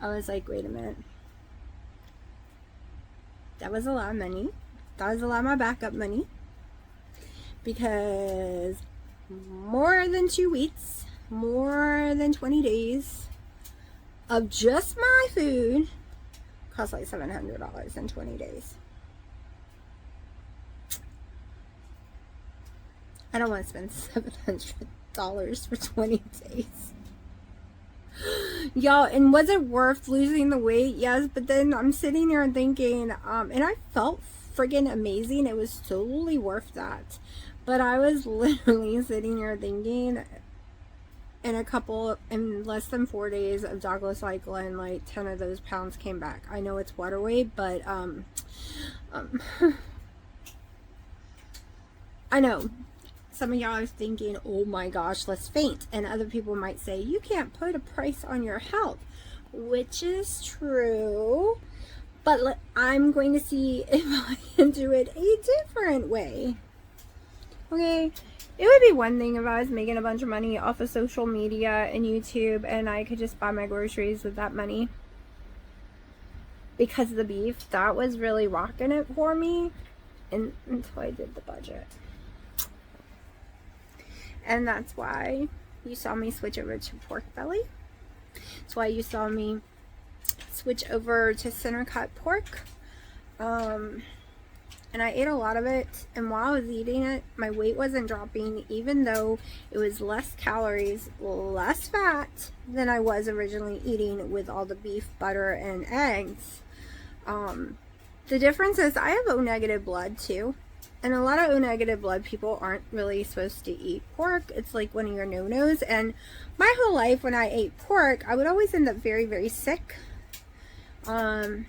was like, wait a minute, that was a lot of money. That was a lot of my backup money, because more than 2 weeks, more than 20 days of just my food cost like $700 in 20 days. I don't want to spend $700 for 20 days. Y'all, and was it worth losing the weight? Yes, but then I'm sitting here and thinking, and I felt friggin' amazing. It was totally worth that. But I was literally sitting here thinking, in less than 4 days of doxycycline, like 10 of those pounds came back. I know it's water weight, but I know some of y'all are thinking, oh my gosh, let's faint. And other people might say, you can't put a price on your health, which is true. But I'm going to see if I can do it a different way. Okay, it would be one thing if I was making a bunch of money off of social media and YouTube, and I could just buy my groceries with that money. Because of the beef, that was really rocking it for me, and until I did the budget. And that's why you saw me switch over to pork belly. That's why you saw me switch over to center cut pork. And I ate a lot of it, and while I was eating it, my weight wasn't dropping, even though it was less calories, less fat than I was originally eating with all the beef, butter, and eggs. The difference is I have O-negative blood too, and a lot of O-negative blood people aren't really supposed to eat pork. It's like one of your no-nos, and my whole life when I ate pork, I would always end up very, very sick, and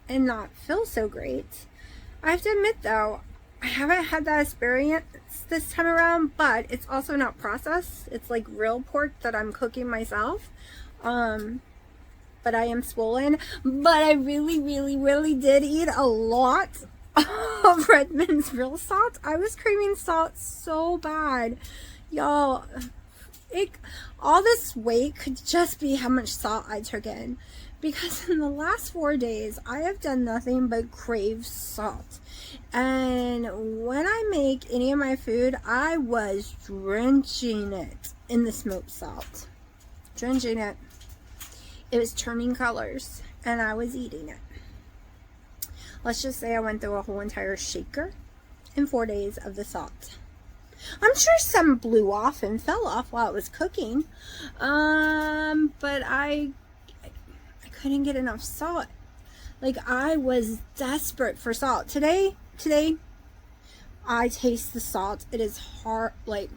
not feel so great. I have to admit though, I haven't had that experience this time around, but it's also not processed. It's like real pork that I'm cooking myself. But I am swollen. But I really, really, really did eat a lot of Redmond's real salt. I was craving salt so bad. Y'all, all this weight could just be how much salt I took in. Because in the last 4 days, I have done nothing but crave salt. And when I make any of my food, I was drenching it in the smoked salt. Drenching it. It was turning colors, and I was eating it. Let's just say I went through a whole entire shaker in 4 days of the salt. I'm sure some blew off and fell off while it was cooking. But I couldn't get enough salt. Like, I was desperate for salt. Today, I taste the salt. It is hard. Like,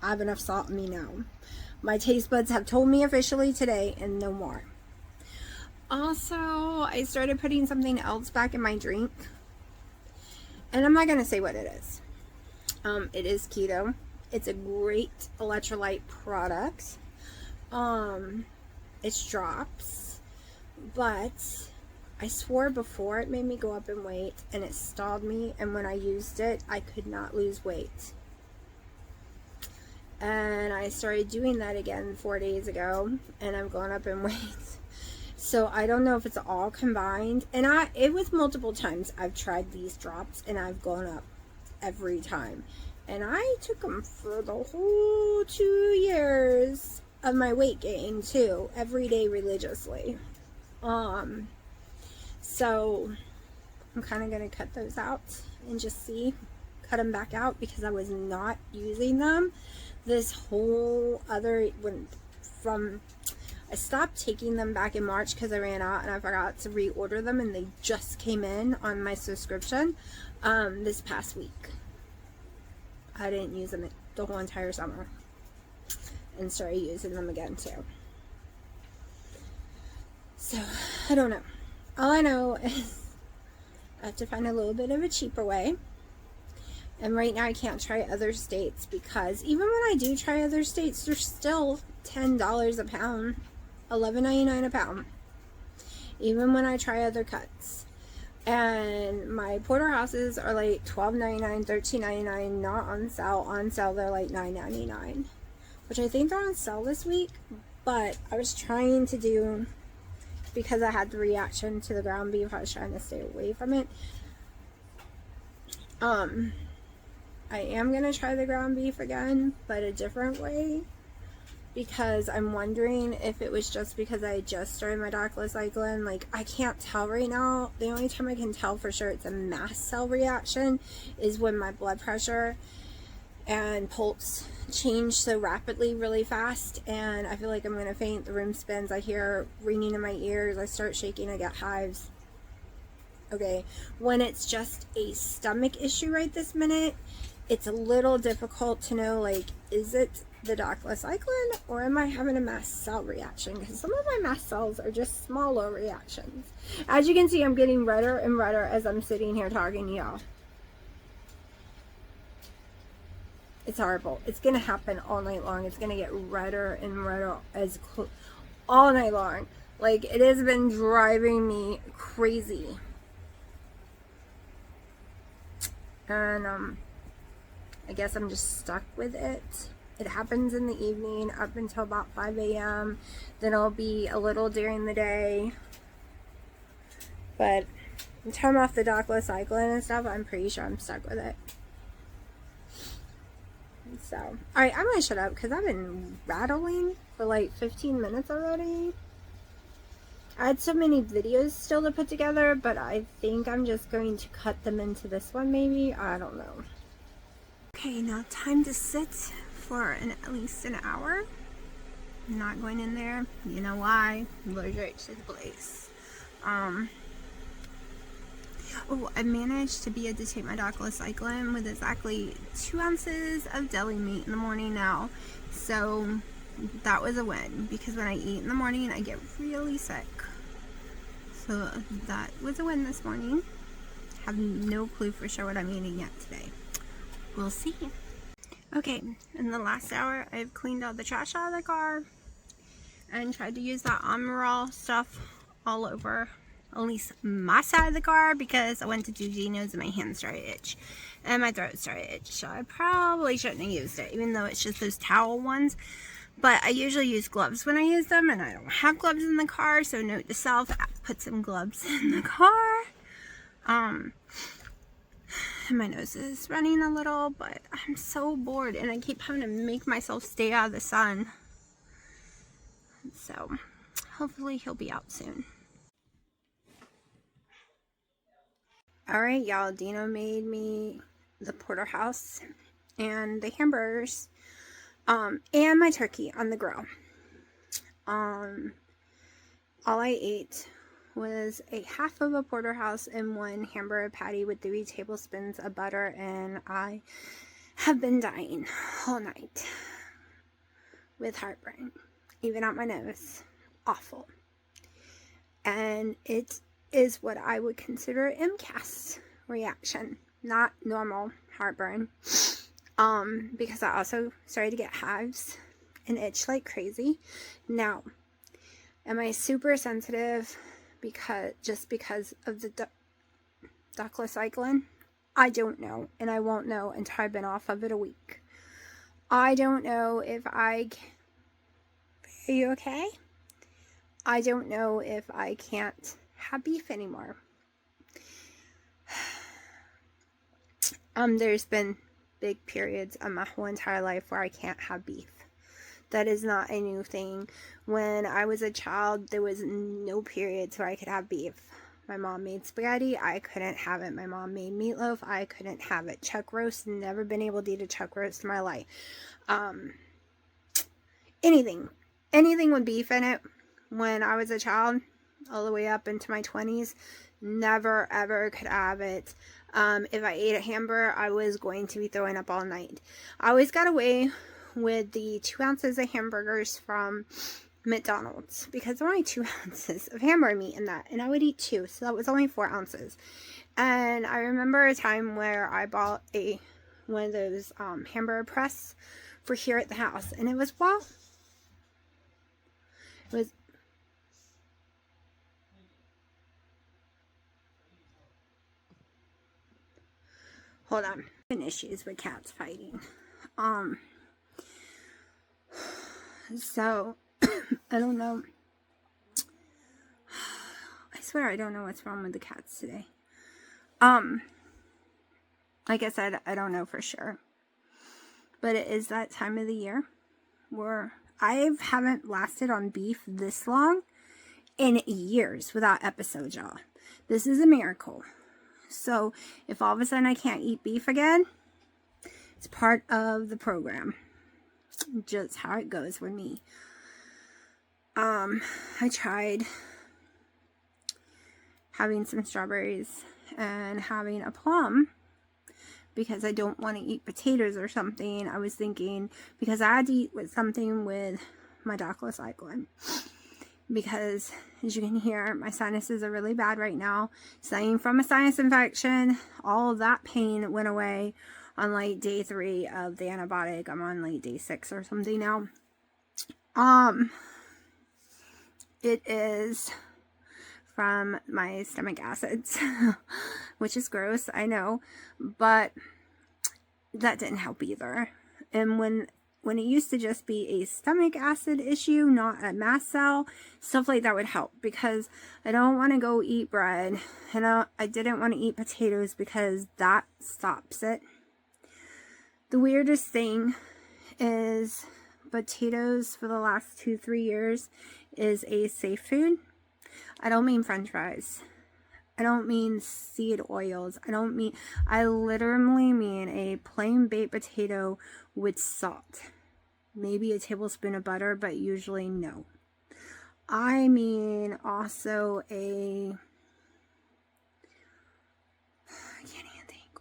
I have enough salt in me now. My taste buds have told me officially today and no more. Also, I started putting something else back in my drink. And I'm not going to say what it is. It is keto. It's a great electrolyte product. It's drops. But I swore before it made me go up in weight and it stalled me. And when I used it, I could not lose weight. And I started doing that again 4 days ago, and I'm going up in weight. So I don't know if it's all combined. And it was multiple times I've tried these drops, and I've gone up every time. And I took them for the whole 2 years of my weight gain too, every day religiously. So I'm kind of going to cut those out and just cut them back out, because I was not using them this whole other I stopped taking them back in March because I ran out and I forgot to reorder them, and they just came in on my subscription this past week. I didn't use them the whole entire summer and started using them again too. So I don't know. All I know is I have to find a little bit of a cheaper way. And right now I can't try other states, because even when I do try other states, they're still $10 a pound, $11.99 a pound. Even when I try other cuts. And my porterhouses are like $12.99, $13.99, not on sale. On sale they're like $9.99, which I think they're on sale this week. But I was trying to do, because I had the reaction to the ground beef, I was trying to stay away from it. I am going to try the ground beef again, but a different way, because I'm wondering if it was just because I just started my doxycycline. Like, I can't tell right now. The only time I can tell for sure it's a mast cell reaction is when my blood pressure and pulse change so rapidly really fast, and I feel like I'm going to faint. The room spins, I hear ringing in my ears, I start shaking, I get hives. Okay, when it's just a stomach issue right this minute, it's a little difficult to know, like, is it the doxycycline or am I having a mast cell reaction? Because some of my mast cells are just smaller reactions. As you can see, I'm getting redder and redder as I'm sitting here talking to y'all. It's horrible. It's going to happen all night long. It's going to get redder and redder all night long. Like, it has been driving me crazy. And, I guess I'm just stuck with it. It happens in the evening up until about 5 a.m. Then it'll be a little during the day. But until I'm off the doxycycline and stuff, I'm pretty sure I'm stuck with it. So, alright, I'm gonna shut up because I've been rattling for like 15 minutes already. I had so many videos still to put together, but I think I'm just going to cut them into this one maybe. I don't know. Okay, now time to sit for at least an hour. I'm not going in there. You know why? I'm allergic to the place. Oh, I managed to be able to take my doxycycline with exactly 2 ounces of deli meat in the morning now. So that was a win, because when I eat in the morning, I get really sick. So that was a win this morning. Have no clue for sure what I'm eating yet today. We'll see. Okay, in the last hour, I've cleaned all the trash out of the car and tried to use that Amarol stuff all over at least my side of the car, because I went to do Gino's and my hands started to itch and my throat started to itch. So I probably shouldn't have used it, even though it's just those towel ones. But I usually use gloves when I use them, and I don't have gloves in the car, so note to self, put some gloves in the car. My nose is running a little, but I'm so bored and I keep having to make myself stay out of the sun. So hopefully he'll be out soon. Alright, y'all, Dino made me the porterhouse and the hamburgers, and my turkey on the grill. All I ate was a half of a porterhouse and 1 hamburger patty with 3 tablespoons of butter, and I have been dying all night with heartburn, even out my nose. Awful. And it is what I would consider MCAS reaction, not normal heartburn. Because I also started to get hives and itch like crazy. Now, am I super sensitive because of the doxycycline? I don't know, and I won't know until I've been off of it a week. I don't know if are you okay? I don't know if I can't have beef anymore. There's been big periods of my whole entire life where I can't have beef. That is not a new thing. When I was a child, there was no periods where I could have beef. My mom made spaghetti, I couldn't have it. My mom made meatloaf, I couldn't have it. Chuck roast, never been able to eat a chuck roast in my life. Anything with beef in it when I was a child, all the way up into my 20s, never ever could have it. If I ate a hamburger, I was going to be throwing up all night. I always got away with the 2 ounces of hamburgers from McDonald's because there were only 2 ounces of hamburger meat in that, and I would eat 2, so that was only 4 ounces. And I remember a time where I bought one of those hamburger press for here at the house, and it was hold on, issues with cats fighting. So I don't know. I swear I don't know what's wrong with the cats today. Like I said, I don't know for sure. But it is that time of the year where I haven't lasted on beef this long in years without episodes, y'all. This is a miracle. So if all of a sudden I can't eat beef again, it's part of the program. Just how it goes with me. I tried having some strawberries and having a plum because I don't want to eat potatoes or something. I was thinking because I had to eat with something with my doxycycline, because as you can hear, my sinuses are really bad right now, stemming from a sinus infection. All of that pain went away on like day 3 of the antibiotic. I'm on like day 6 or something now. It is from my stomach acids, which is gross, I know, but that didn't help either. And when it used to just be a stomach acid issue, not a mast cell, stuff like that would help, because I don't want to go eat bread, and I didn't want to eat potatoes because that stops it. The weirdest thing is potatoes for the last 2-3 years is a safe food. I don't mean french fries. I don't mean seed oils. I literally mean a plain baked potato with salt. Maybe a tablespoon of butter, but usually no. I mean also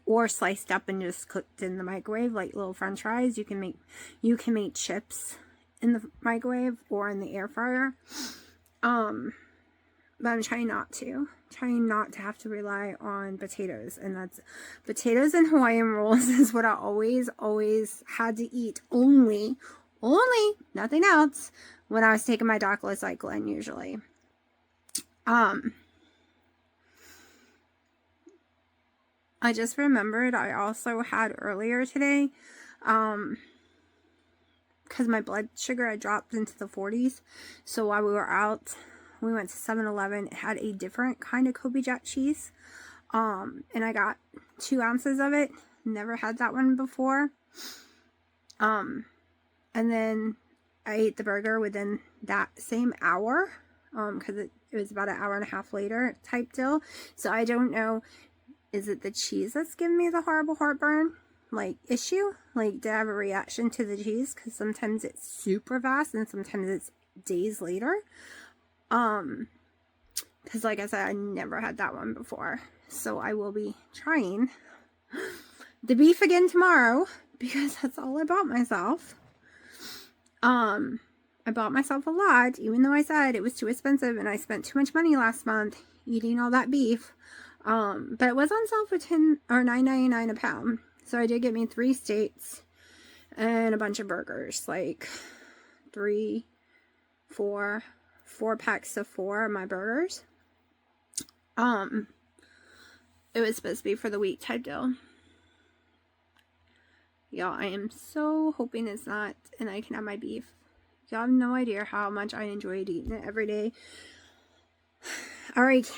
or sliced up and just cooked in the microwave like little french fries. You can make chips in the microwave or in the air fryer. But I'm trying not to have to rely on potatoes, and that's potatoes and Hawaiian rolls is what I always had to eat, only nothing else, when I was taking my doxycycline usually. I just remembered I also had earlier today, because my blood sugar had dropped into the 40s. So while we were out, we went to 7-Eleven. It had a different kind of Kobe Jack cheese. And I got 2 ounces of it. Never had that one before. And then I ate the burger within that same hour. Because it was about an hour and a half later type deal. So I don't know. Is it the cheese that's giving me the horrible heartburn issue? Did I have a reaction to the cheese? Because sometimes it's super fast and sometimes it's days later. because like I said, I never had that one before. So I will be trying the beef again tomorrow, because that's all I bought myself. I bought myself a lot, even though I said it was too expensive and I spent too much money last month eating all that beef. But it was on sale for $9.99 a pound. So I did get me 3 steaks and a bunch of burgers, like 4 packs of 4 of my burgers. It was supposed to be for the week type deal. Y'all, I am so hoping it's not, and I can have my beef. Y'all have no idea how much I enjoyed eating it every day. Alright,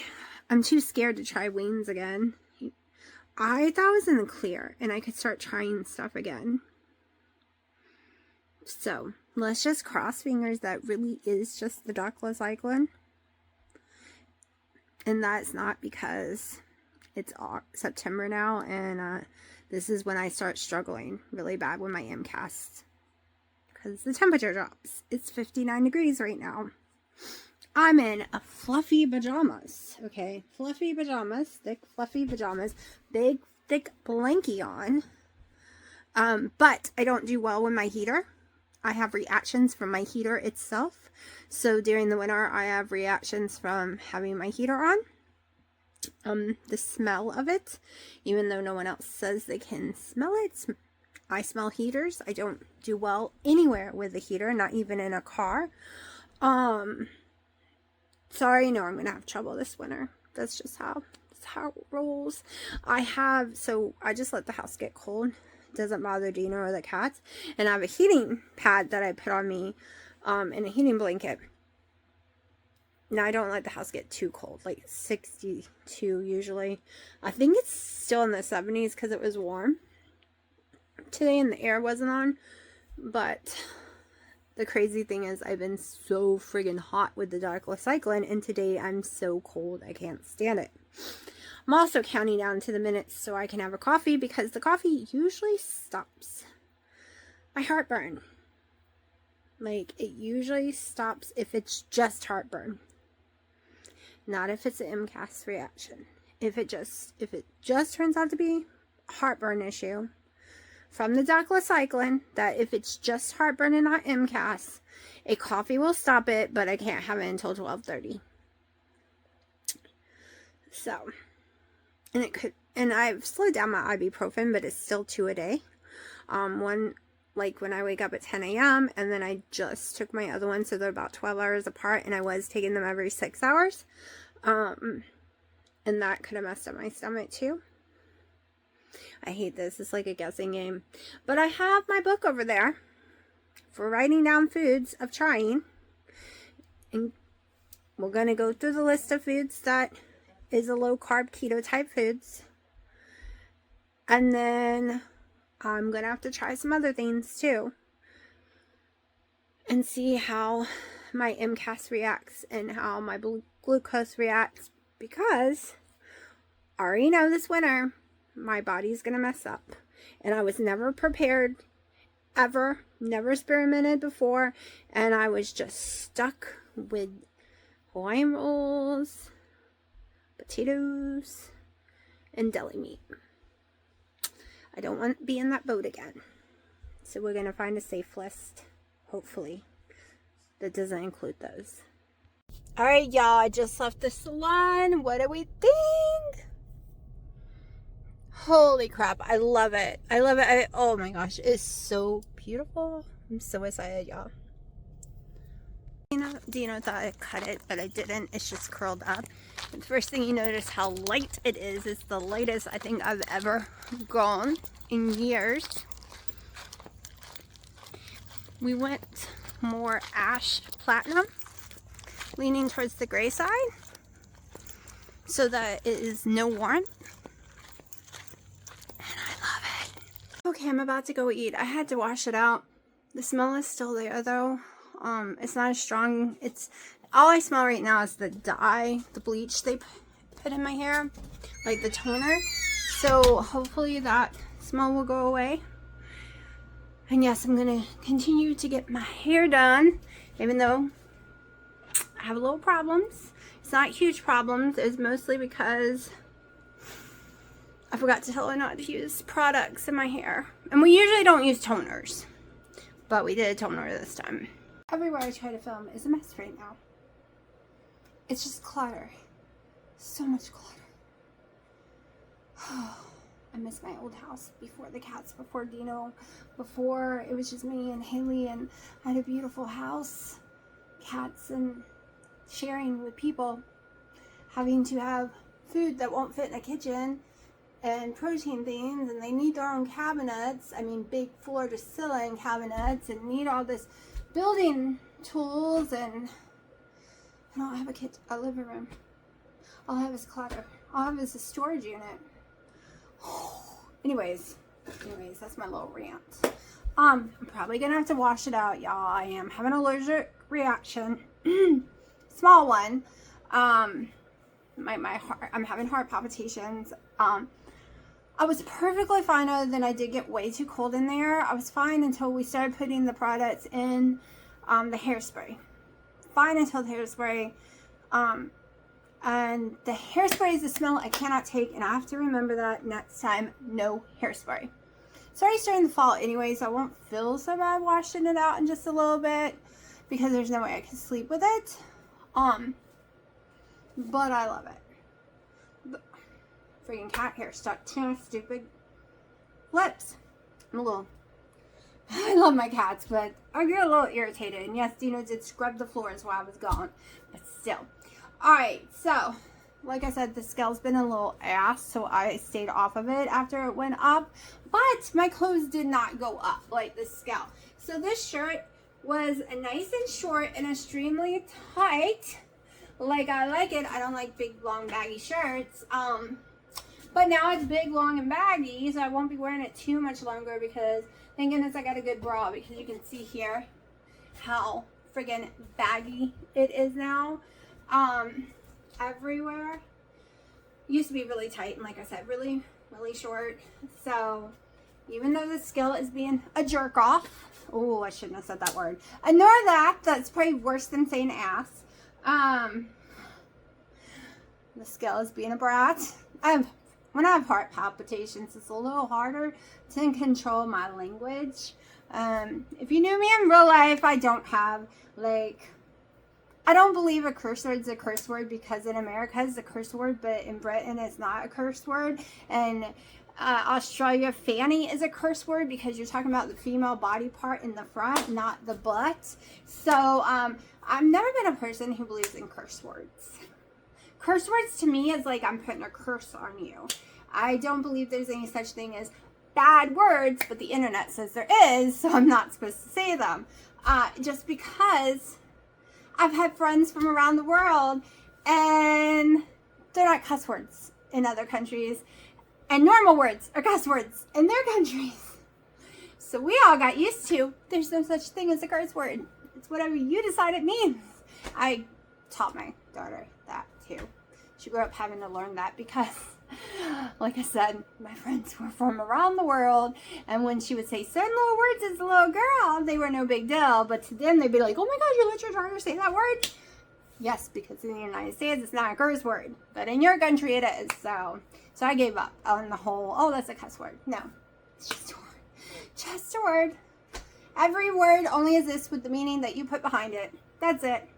I'm too scared to try wings again. I thought I was in the clear, and I could start trying stuff again. So, let's just cross fingers that really is just the doxycycline. And that's not because it's September now, and this is when I start struggling really bad with my MCAS. Because the temperature drops. It's 59 degrees right now. I'm in a fluffy pajamas, okay? Fluffy pajamas, thick fluffy pajamas, big thick blankie on. But I don't do well with my heater. I have reactions from my heater itself. So during the winter, I have reactions from having my heater on. The smell of it, even though no one else says they can smell it, I smell heaters. I don't do well anywhere with a heater, not even in a car. So I already know I'm gonna have trouble this winter. That's just how it rolls. I just let the house get cold. It doesn't bother Dino or the cats. And I have a heating pad that I put on me, and a heating blanket. Now, I don't let the house get too cold, like 62 usually. I think it's still in the 70s because it was warm today and the air wasn't on. But the crazy thing is I've been so friggin' hot with the doxycycline, and today I'm so cold I can't stand it. I'm also counting down to the minutes so I can have a coffee, because the coffee usually stops my heartburn. Like, it usually stops if it's just heartburn. Not if it's an MCAS reaction. If it just turns out to be a heartburn issue from the doxycycline, that if it's just heartburn and not MCAS, a coffee will stop it, but I can't have it until 12:30. So, and I've slowed down my ibuprofen, but it's still 2 a day. One, like when I wake up at 10 a.m. and then I just took my other one, so they're about 12 hours apart, and I was taking them every 6 hours. And that could have messed up my stomach too. I hate this. It's like a guessing game. But I have my book over there for writing down foods of trying. And we're going to go through the list of foods that is a low carb keto type foods. And then I'm going to have to try some other things too. And see how my MCAS reacts and how my glucose reacts. Because I already know this winter my body's going to mess up. And I was never prepared ever. Never experimented before. And I was just stuck with Hawaiian rolls, potatoes, and deli meat. I don't want to be in that boat again. So we're going to find a safe list, hopefully, that doesn't include those. Alright, y'all, I just left the salon. What do we think? Holy crap, I love it. I love it. Oh my gosh, it's so beautiful. I'm so excited, y'all. Dino thought I cut it, but I didn't. It's just curled up. And the first thing you notice how light it is. It's the lightest I think I've ever gone in years. We went more ash platinum, leaning towards the gray side, so that it is no warmth. And I love it. Okay, I'm about to go eat. I had to wash it out. The smell is still there though. It's not as strong. It's all I smell right now is the dye, the bleach they put in my hair, like the toner. So hopefully that smell will go away. And yes, I'm gonna continue to get my hair done, even though I have little problems. It's not huge problems. It's mostly because I forgot to tell her not to use products in my hair. And we usually don't use toners, but we did a toner this time. Everywhere I try to film is a mess right now. It's just clutter. So much clutter. I miss my old house before the cats, before Dino, before it was just me and Haley, and I had a beautiful house, cats, and sharing with people, having to have food that won't fit in a kitchen, and protein things, and they need their own cabinets, I mean big floor to ceiling cabinets, and need all this building tools, and I don't have a living room. All I have is clutter. All I have is a storage unit. Anyways, that's my little rant. I'm probably gonna have to wash it out, y'all. I am having an allergic reaction. Small one. My heart, I'm having heart palpitations. I was perfectly fine, other than I did get way too cold in there. I was fine until we started putting the products in the hairspray. Fine until the hairspray. And the hairspray is a smell I cannot take, and I have to remember that next time. No hairspray. It's already starting to fall anyway, so I won't feel so bad washing it out in just a little bit, because there's no way I can sleep with it. But I love it. The freaking cat hair stuck to my stupid lips. I love my cats, but I get a little irritated. And yes, Dino did scrub the floors while I was gone, but still. Alright, so, like I said, the scale's been a little ass, so I stayed off of it after it went up. But my clothes did not go up like the scale. So this shirt was nice and short and extremely tight, like I like it. I don't like big, long, baggy shirts. But now it's big, long, and baggy, so I won't be wearing it too much longer, because thank goodness I got a good bra, because you can see here how friggin' baggy it is now. Everywhere. Used to be really tight, and like I said, really, really short. So even though the scale is being a jerk off, oh, I shouldn't have said that word. Ignore that. That's probably worse than saying ass. The scale is being a brat. When I have heart palpitations, it's a little harder to control my language. If you knew me in real life, I don't have, I don't believe a curse word is a curse word, because in America it's a curse word, but in Britain it's not a curse word. And Australia, fanny is a curse word, because you're talking about the female body part in the front, not the butt. So I've never been a person who believes in curse words. Curse words to me is like I'm putting a curse on you. I don't believe there's any such thing as bad words, but the internet says there is, so I'm not supposed to say them. Just because I've had friends from around the world, and they're not cuss words in other countries, and normal words are cuss words in their countries. So we all got used to, there's no such thing as a curse word. It's whatever you decide it means. I taught my daughter that too. She grew up having to learn that, because, like I said, my friends were from around the world, and when she would say certain little words as a little girl, they were no big deal, but to them, they'd be like, oh my gosh, you let your daughter say that word? Yes, because in the United States, it's not a curse word, but in your country, it is. So I gave up on the whole, oh, that's a cuss word. No, it's just a word. Just a word. Every word only exists with the meaning that you put behind it. That's it.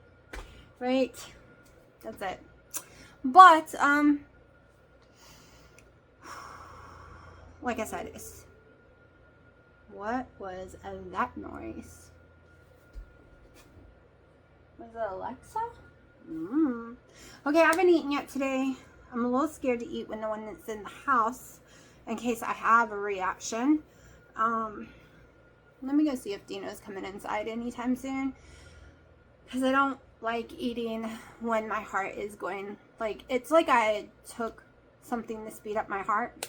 Right? That's it. But, like I said, what was that noise? Was it Alexa? Okay, I haven't eaten yet today. I'm a little scared to eat when no one is in the house, in case I have a reaction. Let me go see if Dino's coming inside anytime soon, because I don't like eating when my heart is going, it's like I took something to speed up my heart.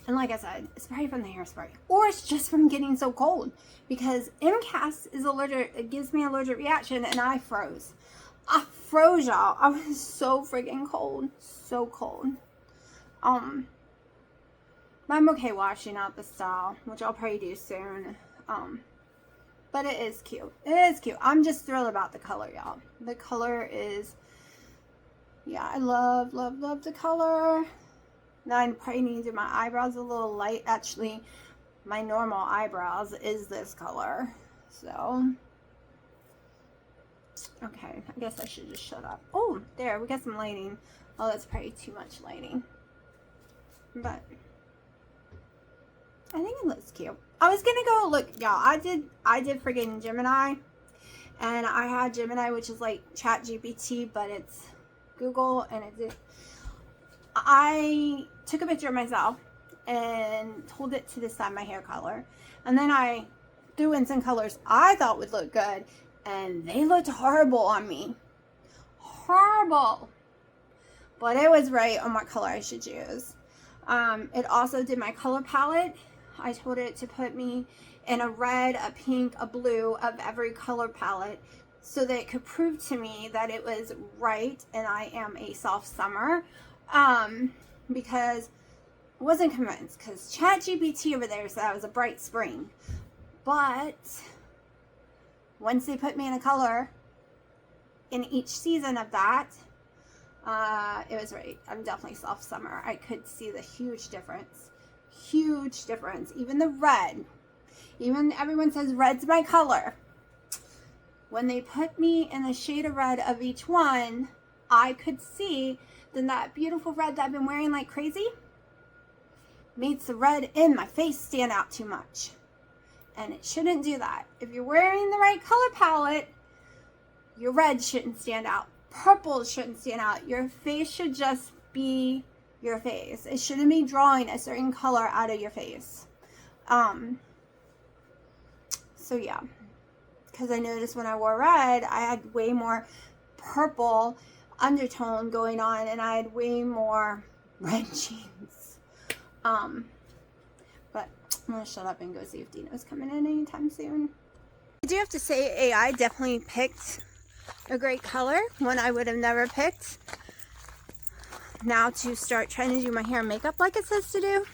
And like I said, it's probably from the hairspray, or it's just from getting so cold, because MCAS is allergic. It gives me an allergic reaction, and I froze. I froze, y'all. I was so freaking cold. So cold. I'm okay washing out the style, which I'll probably do soon. But it is cute. It is cute. I'm just thrilled about the color, y'all. The color is Yeah, I love, love, love the color. Now I probably need to do my eyebrows a little light. Actually, my normal eyebrows is this color. So, okay, I guess I should just shut up. Oh, there, we got some lighting. Oh, that's probably too much lighting. But I think it looks cute. I was gonna go look, y'all. I did friggin' Gemini, and I had Gemini, which is like Chat GPT, but it's Google, and it did. I took a picture of myself and told it to decide my hair color, and then I threw in some colors I thought would look good, and they looked horrible on me. Horrible. But it was right on what color I should use. It also did my color palette. I told it to put me in a red, a pink, a blue of every color palette so that it could prove to me that it was right and I am a soft summer. Because I wasn't convinced, because ChatGPT over there said I was a bright spring. But once they put me in a color in each season of that, it was right. I'm definitely soft summer. I could see the huge difference. Huge difference. Even the red. Even everyone says red's my color. When they put me in the shade of red of each one, I could see then that beautiful red that I've been wearing like crazy makes the red in my face stand out too much. And it shouldn't do that. If you're wearing the right color palette, your red shouldn't stand out. Purple shouldn't stand out. Your face should just be your face. It shouldn't be drawing a certain color out of your face. So yeah, because I noticed when I wore red, I had way more purple undertone going on, and I had way more red jeans. But I'm gonna shut up and go see if Dino's coming in anytime soon. I do have to say, AI definitely picked a great color, one I would have never picked. Now to start trying to do my hair and makeup like it says to do.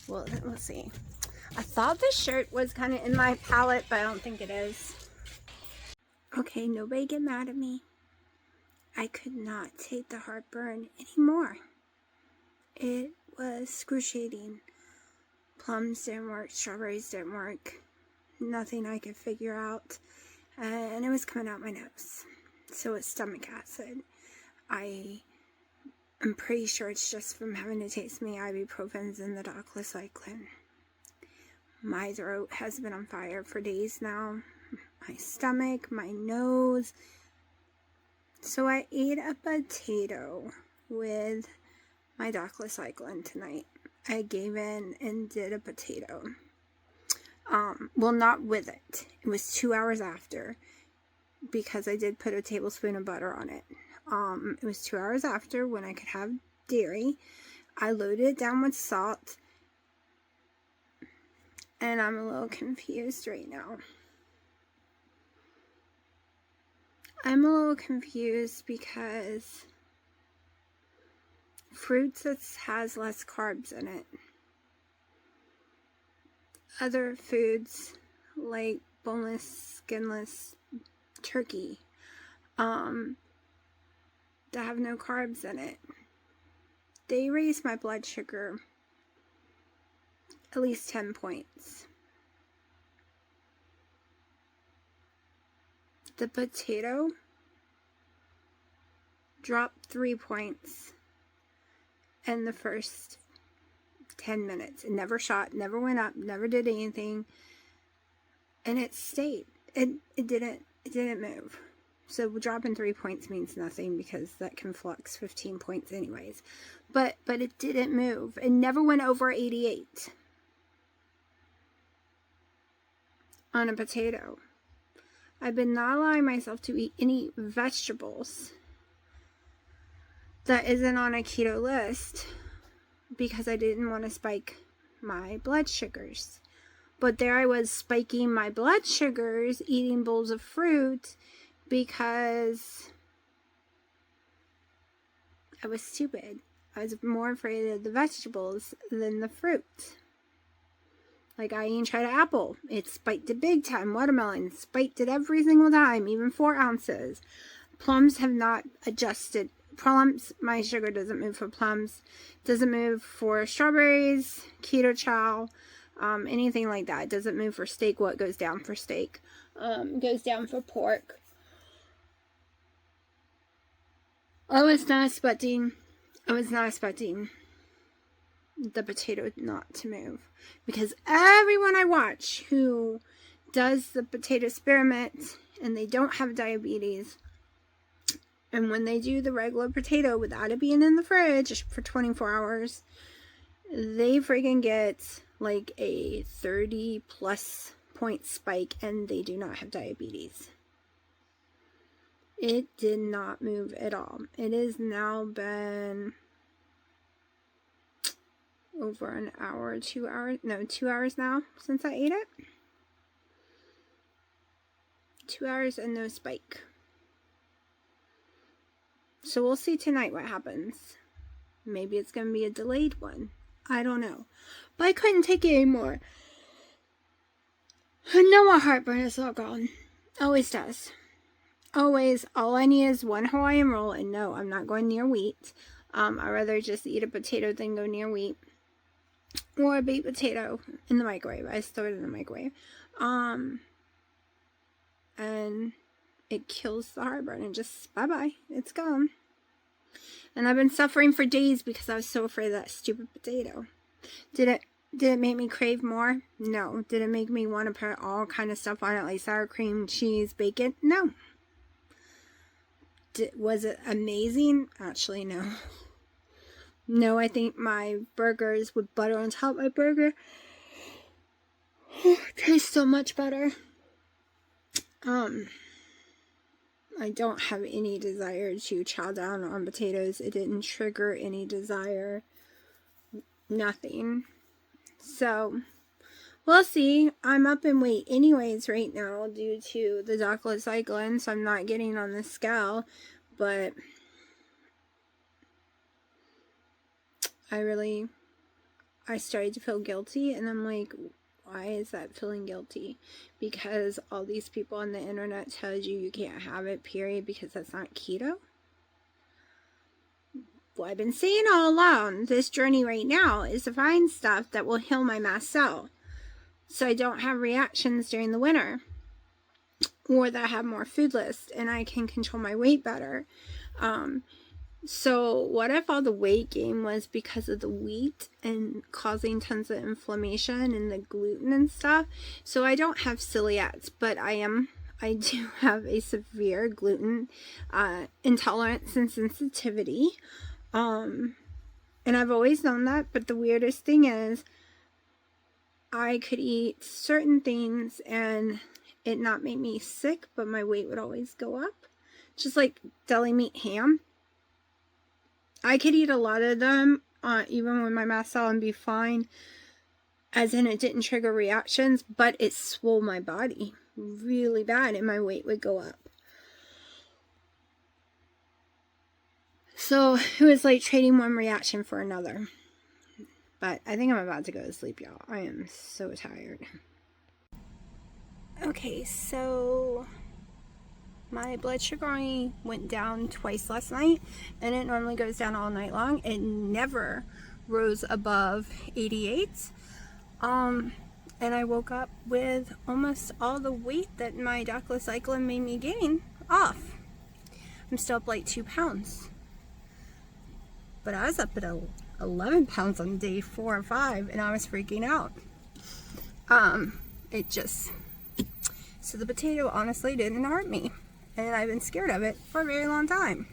Well, let's see. I thought this shirt was kind of in my palette, but I don't think it is. Okay, nobody get mad at me. I could not take the heartburn anymore. It was excruciating. Plums didn't work, strawberries didn't work. Nothing I could figure out. And it was coming out my nose. So it's stomach acid. I'm pretty sure it's just from having to take some ibuprofens and the doxycycline. My throat has been on fire for days now. My stomach, my nose. So I ate a potato with my doxycycline tonight. I gave in and did a potato. Well, not with it. It was 2 hours after, because I did put a tablespoon of butter on it. It was 2 hours after when I could have dairy. I loaded it down with salt, and I'm a little confused right now. I'm a little confused because fruits has less carbs in it. Other foods like boneless, skinless turkey that have no carbs in it, they raise my blood sugar at least 10 points. The potato dropped 3 points in the first 10 minutes. It never shot, never went up, never did anything, and it stayed. It didn't move. So dropping 3 points means nothing, because that can flux 15 points anyways. But it didn't move. It never went over 88 on a potato. I've been not allowing myself to eat any vegetables that isn't on a keto list, because I didn't want to spike my blood sugars. But there I was spiking my blood sugars, eating bowls of fruit, because I was stupid. I was more afraid of the vegetables than the fruit. Like, I ain't tried an apple. It spiked it big time. Watermelon spiked it every single time, even 4 ounces. Plums have not adjusted. Plums, my sugar doesn't move for plums. Doesn't move for strawberries, keto chow, anything like that. It doesn't move for steak. What goes down for steak? Goes down for pork. I was not expecting the potato not to move, because everyone I watch who does the potato experiment and they don't have diabetes, and when they do the regular potato without it being in the fridge for 24 hours, they freaking get like a 30 plus point spike, and they do not have diabetes. It did not move at all. It has now been over an hour, 2 hours, no, 2 hours now since I ate it. 2 hours and no spike. So we'll see tonight what happens. Maybe it's going to be a delayed one. I don't know. But I couldn't take it anymore. I know my heartburn is all gone. Always does. Always. All I need is one Hawaiian roll, and no, I'm not going near wheat. I'd rather just eat a potato than go near wheat. Or a baked potato in the microwave. I store it in the microwave. And it kills the heartburn, and just bye-bye. It's gone. And I've been suffering for days because I was so afraid of that stupid potato. Did it make me crave more? No. Did it make me want to put all kind of stuff on it, like sour cream, cheese, bacon? No. Was it amazing? Actually, no. No, I think my burgers with butter on top of my burger taste so much better. I don't have any desire to chow down on potatoes. It didn't trigger any desire. Nothing. So, we'll see. I'm up in weight anyways right now due to the doxycycline, so I'm not getting on the scale. But I started to feel guilty, and I'm like, why is that feeling guilty? Because all these people on the internet tells you can't have it, period, because that's not keto. Well, I've been saying all along, this journey right now is to find stuff that will heal my mast cell, so I don't have reactions during the winter, or that I have more food lists, and I can control my weight better. So what if all the weight gain was because of the wheat and causing tons of inflammation and the gluten and stuff? So I don't have celiacs, but I do have a severe gluten intolerance and sensitivity. And I've always known that, but the weirdest thing is I could eat certain things and it not make me sick, but my weight would always go up. Just like deli meat, ham. I could eat a lot of them, even with my mast cell, and be fine, as in it didn't trigger reactions, but it swole my body really bad, and my weight would go up. So it was like trading one reaction for another. But I think I'm about to go to sleep, y'all. I am so tired. Okay, so my blood sugar only went down twice last night, and it normally goes down all night long. It never rose above 88. And I woke up with almost all the weight that my doxycycline made me gain off. I'm still up like 2 pounds. But I was up at 11 pounds on day 4 or 5, and I was freaking out. So the potato honestly didn't hurt me. And I've been scared of it for a very long time.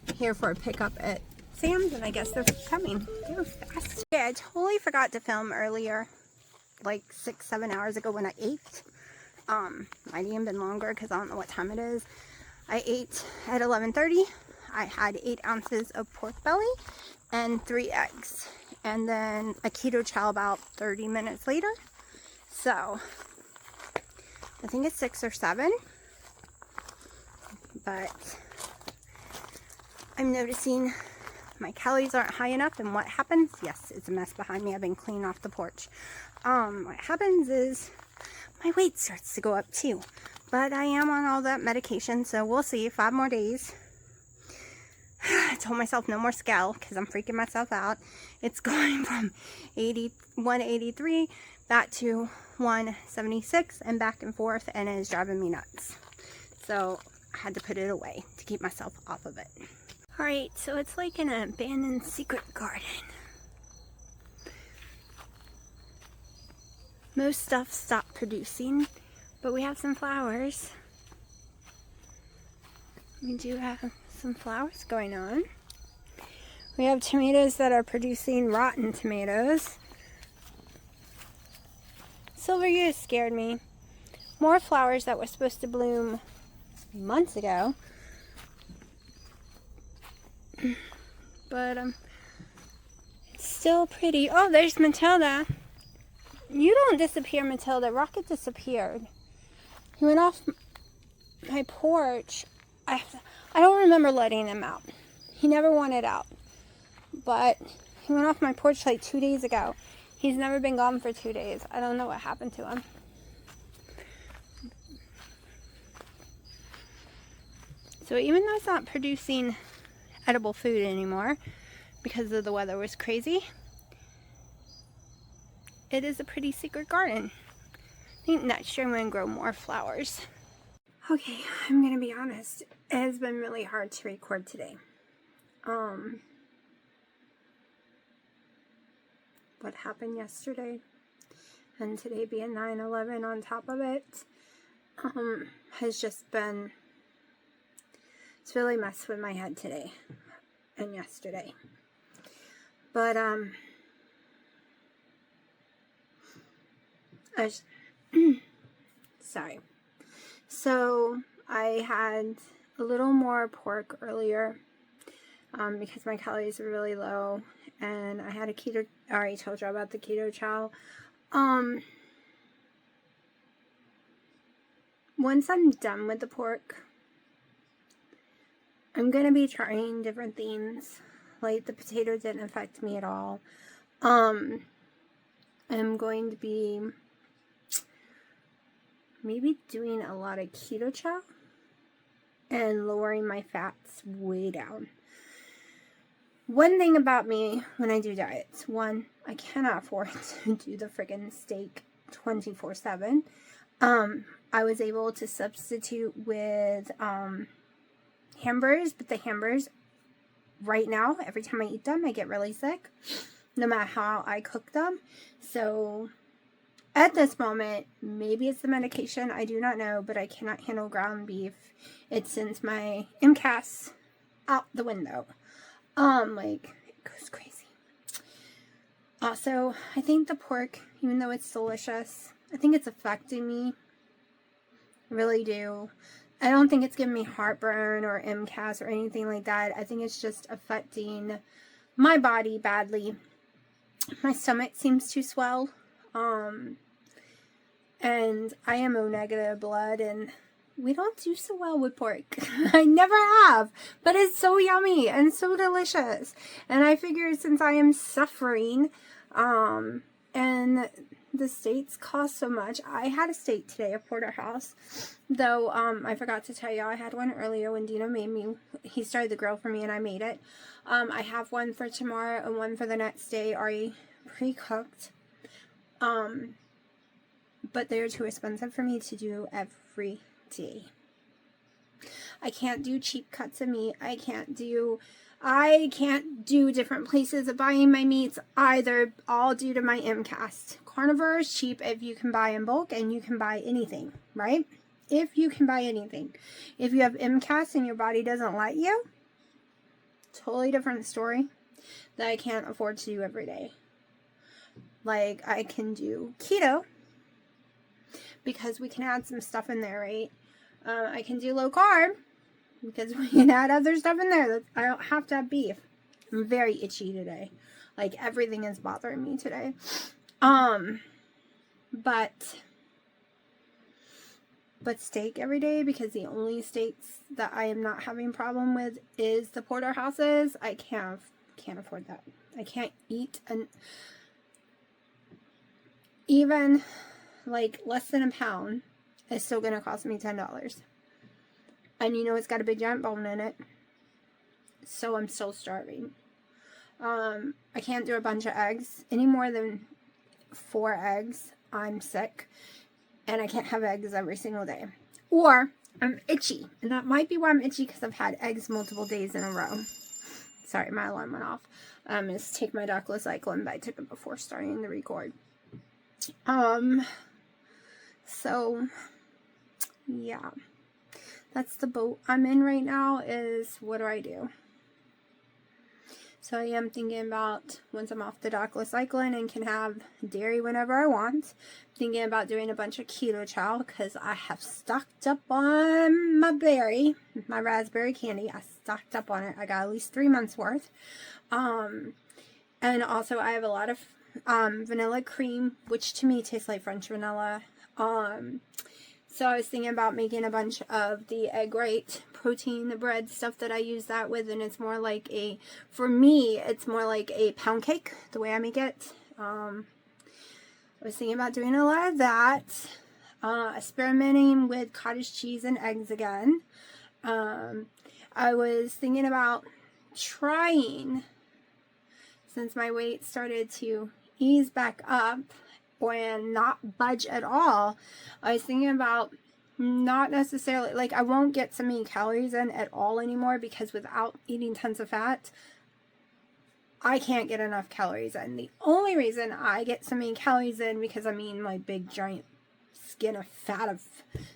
I'm here for a pickup at Sam's, and I guess they're coming. They were fast. Yeah, I totally forgot to film earlier, like 6-7 hours ago when I ate. Might even been longer because I don't know what time it is. I ate at 11:30. I had 8 ounces of pork belly and 3 eggs. And then a keto chow about 30 minutes later. So, I think it's 6 or 7. But I'm noticing my calories aren't high enough, and what happens? Yes, it's a mess behind me. I've been cleaning off the porch. what happens is my weight starts to go up too. But I am on all that medication, so we'll see. 5 more days. I told myself no more scale because I'm freaking myself out. It's going from 183 back to 176 and back and forth, and it is driving me nuts. So I had to put it away to keep myself off of it. Alright, so it's like an abandoned secret garden. Most stuff stopped producing, but we have some flowers. We do have some flowers going on. We have tomatoes that are producing rotten tomatoes. Silver years scared me. More flowers that were supposed to bloom months ago. But it's still pretty. Oh, there's Matilda. You don't disappear, Matilda. Rocket disappeared. He went off my porch. I don't remember letting him out. He never wanted out. But he went off my porch like 2 days ago. He's never been gone for 2 days. I don't know what happened to him. So even though it's not producing edible food anymore because of the weather was crazy, it is a pretty secret garden. I think next year I'm going to grow more flowers. Okay, I'm going to be honest. It has been really hard to record today. What happened yesterday and today being 9/11 on top of it has just been, it's really messed with my head today and yesterday. But sorry. So I had a little more pork earlier because my calories were really low, and I had a keto. I already told you about the keto chow. Once I'm done with the pork, I'm gonna be trying different things. Like the potato didn't affect me at all. I'm going to be maybe doing a lot of keto chow and lowering my fats way down. One thing about me when I do diets, one, I cannot afford to do the friggin' steak 24/7. I was able to substitute with hamburgers, but the hamburgers right now, every time I eat them, I get really sick, no matter how I cook them. So at this moment, maybe it's the medication, I do not know, but I cannot handle ground beef. It sends my MCAS out the window. Like, it goes crazy. Also, I think the pork, even though it's delicious, I think it's affecting me. I really do. I don't think it's giving me heartburn or MCAS or anything like that. I think it's just affecting my body badly. My stomach seems to swell. And I am O negative blood, and we don't do so well with pork. I never have, but it's so yummy and so delicious. And I figured since I am suffering, and the steaks cost so much. I had a steak today, a porterhouse, though I forgot to tell you, I had one earlier when Dino made me. He started the grill for me and I made it. I have one for tomorrow and one for the next day already pre-cooked. But they're too expensive for me to do every day. I can't do cheap cuts of meat. I can't do different places of buying my meats either, all due to my MCAS. Carnivore is cheap if you can buy in bulk and you can buy anything, right? If you can buy anything. If you have MCAS and your body doesn't let you, totally different story that I can't afford to do every day. Like, I can do keto because we can add some stuff in there, right? I can do low carb because we can add other stuff in there. I don't have to have beef. I'm very itchy today. Like, everything is bothering me today. But steak every day, because the only steaks that I am not having problem with is the porterhouses. I can't afford that. I can't eat, and even like less than a pound is still going to cost me $10. And you know it's got a big giant bone in it. So I'm still starving. I can't do a bunch of eggs. Any more than 4 eggs, I'm sick. And I can't have eggs every single day. Or I'm itchy. And that might be why I'm itchy, because I've had eggs multiple days in a row. Sorry, my alarm went off. Is take my doxycycline, but I took it before starting the record. So, yeah. That's the boat I'm in right now, is what do I do? So I am thinking about, once I'm off the doxycycline and can have dairy whenever I want, thinking about doing a bunch of keto chow, because I have stocked up on my raspberry candy. I stocked up on it. I got at least 3 months worth. And also I have a lot of vanilla cream, which to me tastes like French vanilla. So I was thinking about making a bunch of the egg white protein, the bread stuff that I use that with, and it's more like for me, it's more like a pound cake, the way I make it. I was thinking about doing a lot of that, experimenting with cottage cheese and eggs again. I was thinking about trying, since my weight started to ease back up, and not budge at all, I was thinking about not necessarily, like, I won't get so many calories in at all anymore, because without eating tons of fat, I can't get enough calories in. The only reason I get so many calories in, because I'm eating my big giant skin of fat of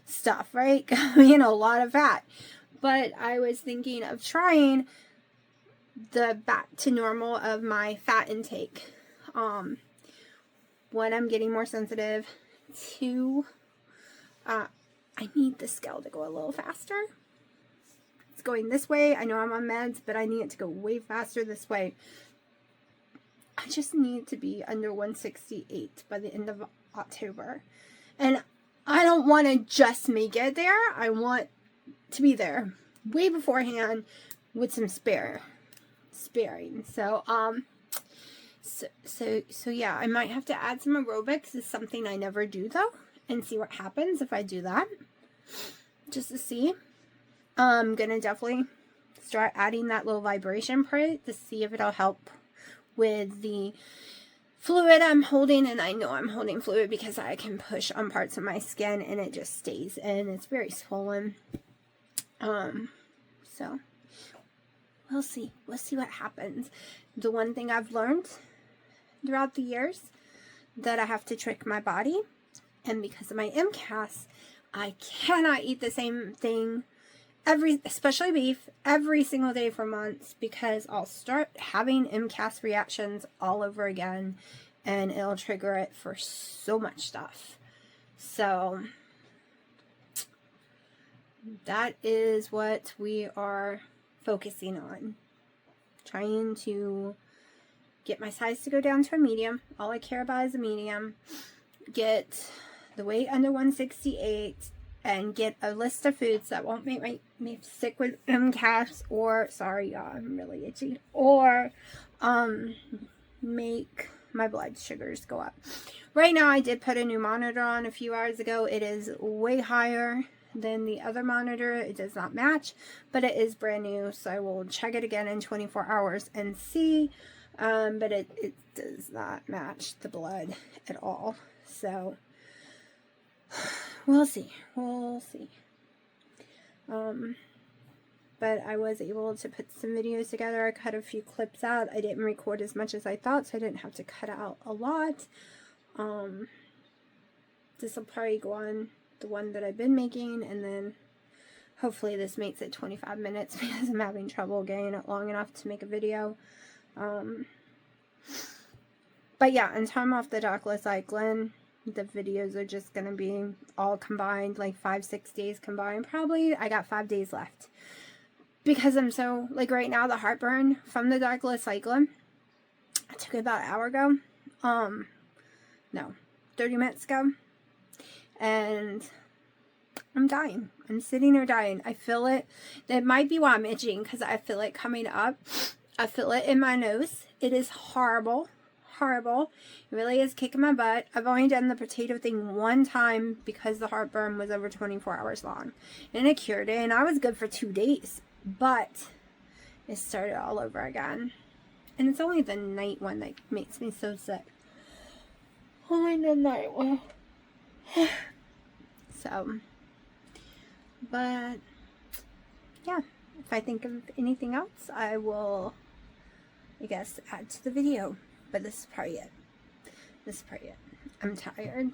stuff, right? You know, a lot of fat. But I was thinking of trying the back to normal of my fat intake. When I'm getting more sensitive to, I need the scale to go a little faster. It's going this way. I know I'm on meds, but I need it to go way faster this way. I just need to be under 168 by the end of October. And I don't want to just make it there. I want to be there way beforehand with some sparing. So yeah, I might have to add some aerobics. It's something I never do though, and see what happens if I do that, just to see. I'm gonna definitely start adding that little vibration part to see if it'll help with the fluid I'm holding. And I know I'm holding fluid because I can push on parts of my skin and it just stays in. It's very swollen. So we'll see what happens. The one thing I've learned throughout the years, that I have to trick my body, and because of my MCAS, I cannot eat the same thing especially beef, every single day for months, because I'll start having MCAS reactions all over again, and it'll trigger it for so much stuff. So that is what we are focusing on, trying to get my size to go down to a medium. All I care about is a medium. Get the weight under 168, and get a list of foods that won't make me sick with MCAS, or, sorry y'all, I'm really itchy, or make my blood sugars go up. Right now, I did put a new monitor on a few hours ago. It is way higher than the other monitor. It does not match, but it is brand new, so I will check it again in 24 hours and see. But it does not match the blood at all. So we'll see. But I was able to put some videos together. I cut a few clips out. I didn't record as much as I thought, so I didn't have to cut out a lot. This will probably go on the one that I've been making, and then hopefully this makes it 25 minutes because I'm having trouble getting it long enough to make a video. But yeah, until I'm off the doxycycline, the videos are just going to be all combined, like 5-6 days combined. Probably, I got 5 days left. Because I'm so, like right now, the heartburn from the doxycycline, I took it about an hour ago. No, 30 minutes ago. And I'm dying. I'm sitting there dying. I feel it. That might be why I'm itching, because I feel it coming up. I feel it in my nose. It is horrible. horrible. It really is kicking my butt. I've only done the potato thing one time because the heartburn was over 24 hours long. And it cured it, and I was good for 2 days. But it started all over again. And it's only the night one that makes me so sick. Only the night one. So, but, yeah. If I think of anything else, I will, I guess, add to the video. But this is probably it. I'm tired.